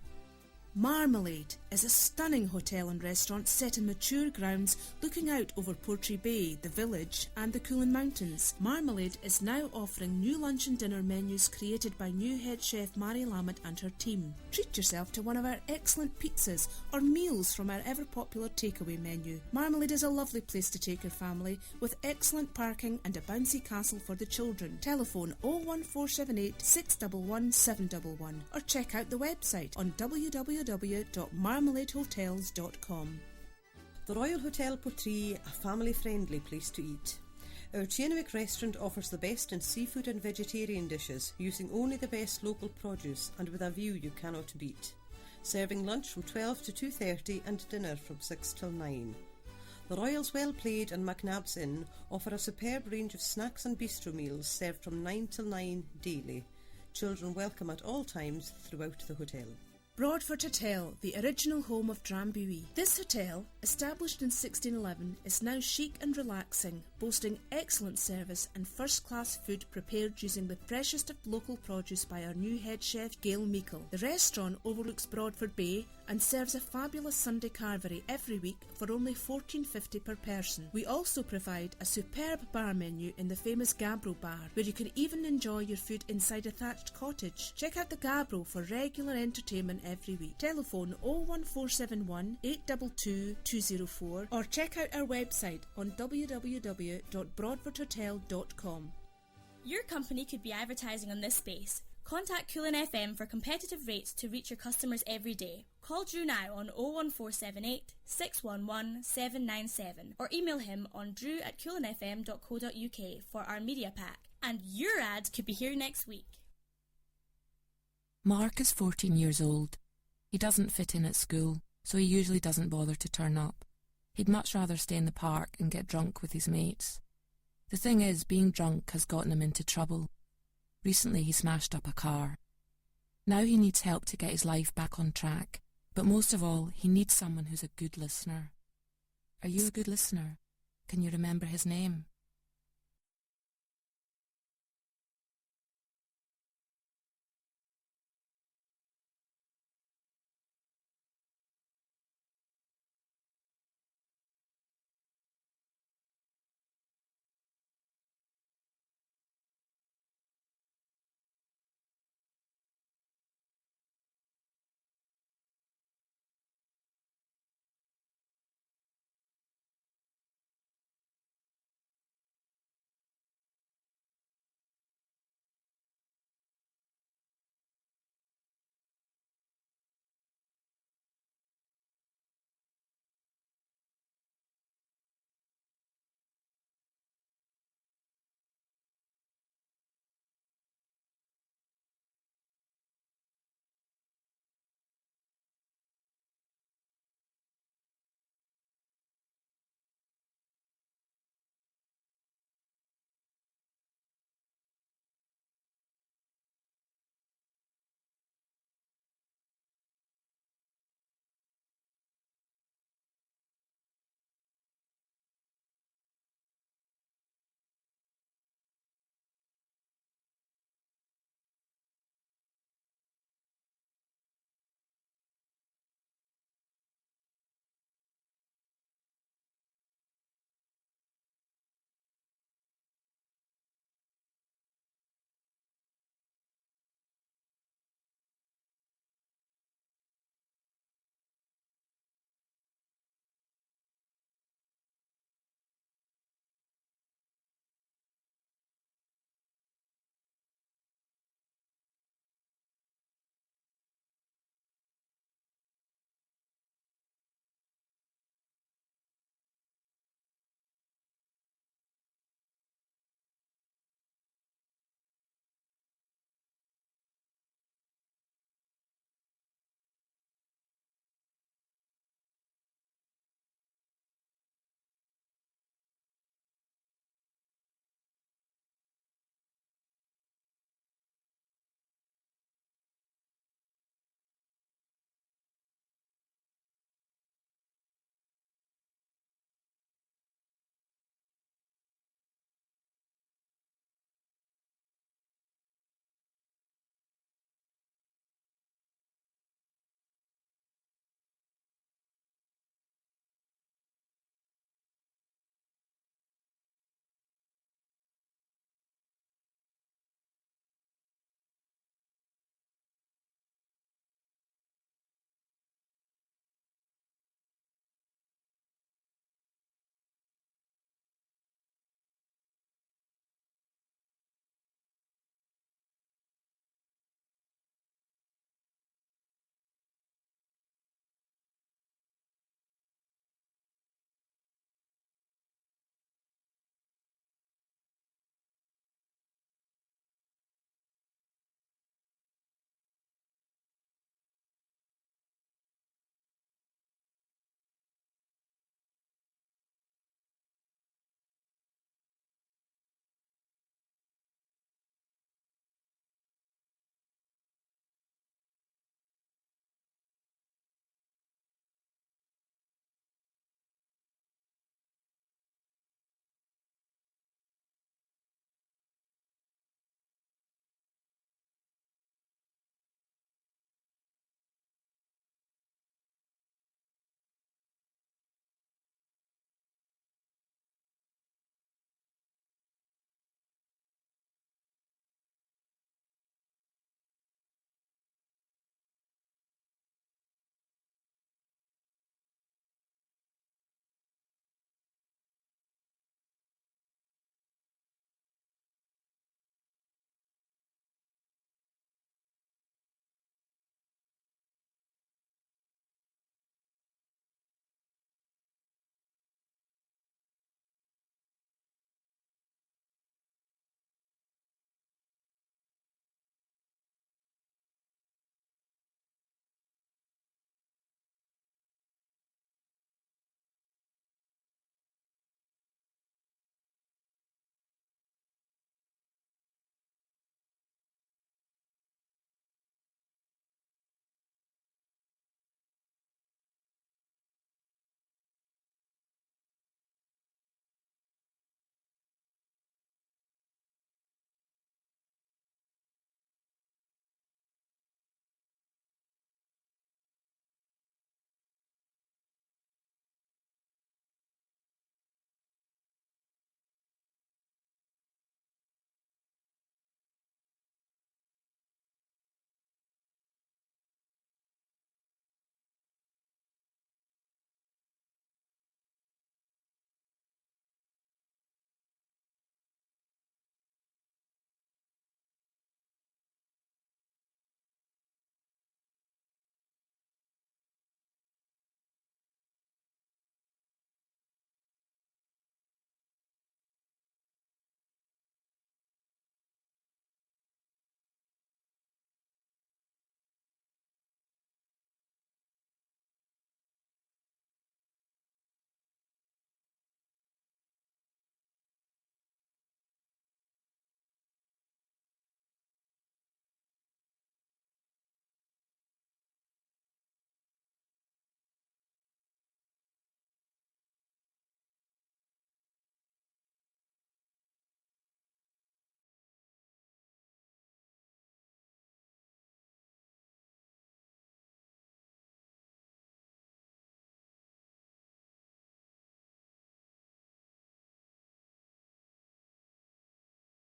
Marmalade is a stunning hotel and restaurant set in mature grounds looking out over Portree Bay, the village and the Coolin Mountains. Marmalade is now offering new lunch and dinner menus created by new head chef Mary Lammett and her team. Treat yourself to one of our excellent pizzas or meals from our ever-popular takeaway menu. Marmalade is a lovely place to take your family with excellent parking and a bouncy castle for the children. Telephone 01478 611 711 or check out the website on www.marmaladehotels.com. The Royal Hotel Portree, a family-friendly place to eat. Our Chienwick restaurant offers the best in seafood and vegetarian dishes, using only the best local produce and with a view you cannot beat. Serving lunch from 12 to 2:30 and dinner from 6 till 9. The Royals Well Played and McNabb's Inn offer a superb range of snacks and bistro meals served from 9 till 9 daily. Children welcome at all times throughout the hotel. Broadford Hotel, the original home of Drambuie. This hotel, established in 1611, is now chic and relaxing, boasting excellent service and first-class food prepared using the freshest of local produce by our new head chef, Gail Meikle. The restaurant overlooks Broadford Bay and serves a fabulous Sunday carvery every week for only $14.50 per person. We also provide a superb bar menu in the famous Gabbro Bar, where you can even enjoy your food inside a thatched cottage. Check out the Gabbro for regular entertainment every week. Telephone 01471 822 204 or check out our website on www.broadfordhotel.com. Your company could be advertising on this space. Contact Coolin FM for competitive rates to reach your customers every day. Call Drew now on 01478 611 797 or email him on drew@coolinfm.co.uk for our media pack. And your ad could be here next week. Mark is 14 years old. He doesn't fit in at school, so he usually doesn't bother to turn up. He'd much rather stay in the park and get drunk with his mates. The thing is, being drunk has gotten him into trouble. Recently he smashed up a car. Now he needs help to get his life back on track, but most of all, he needs someone who's a good listener. Are you a good listener? Can you remember his name?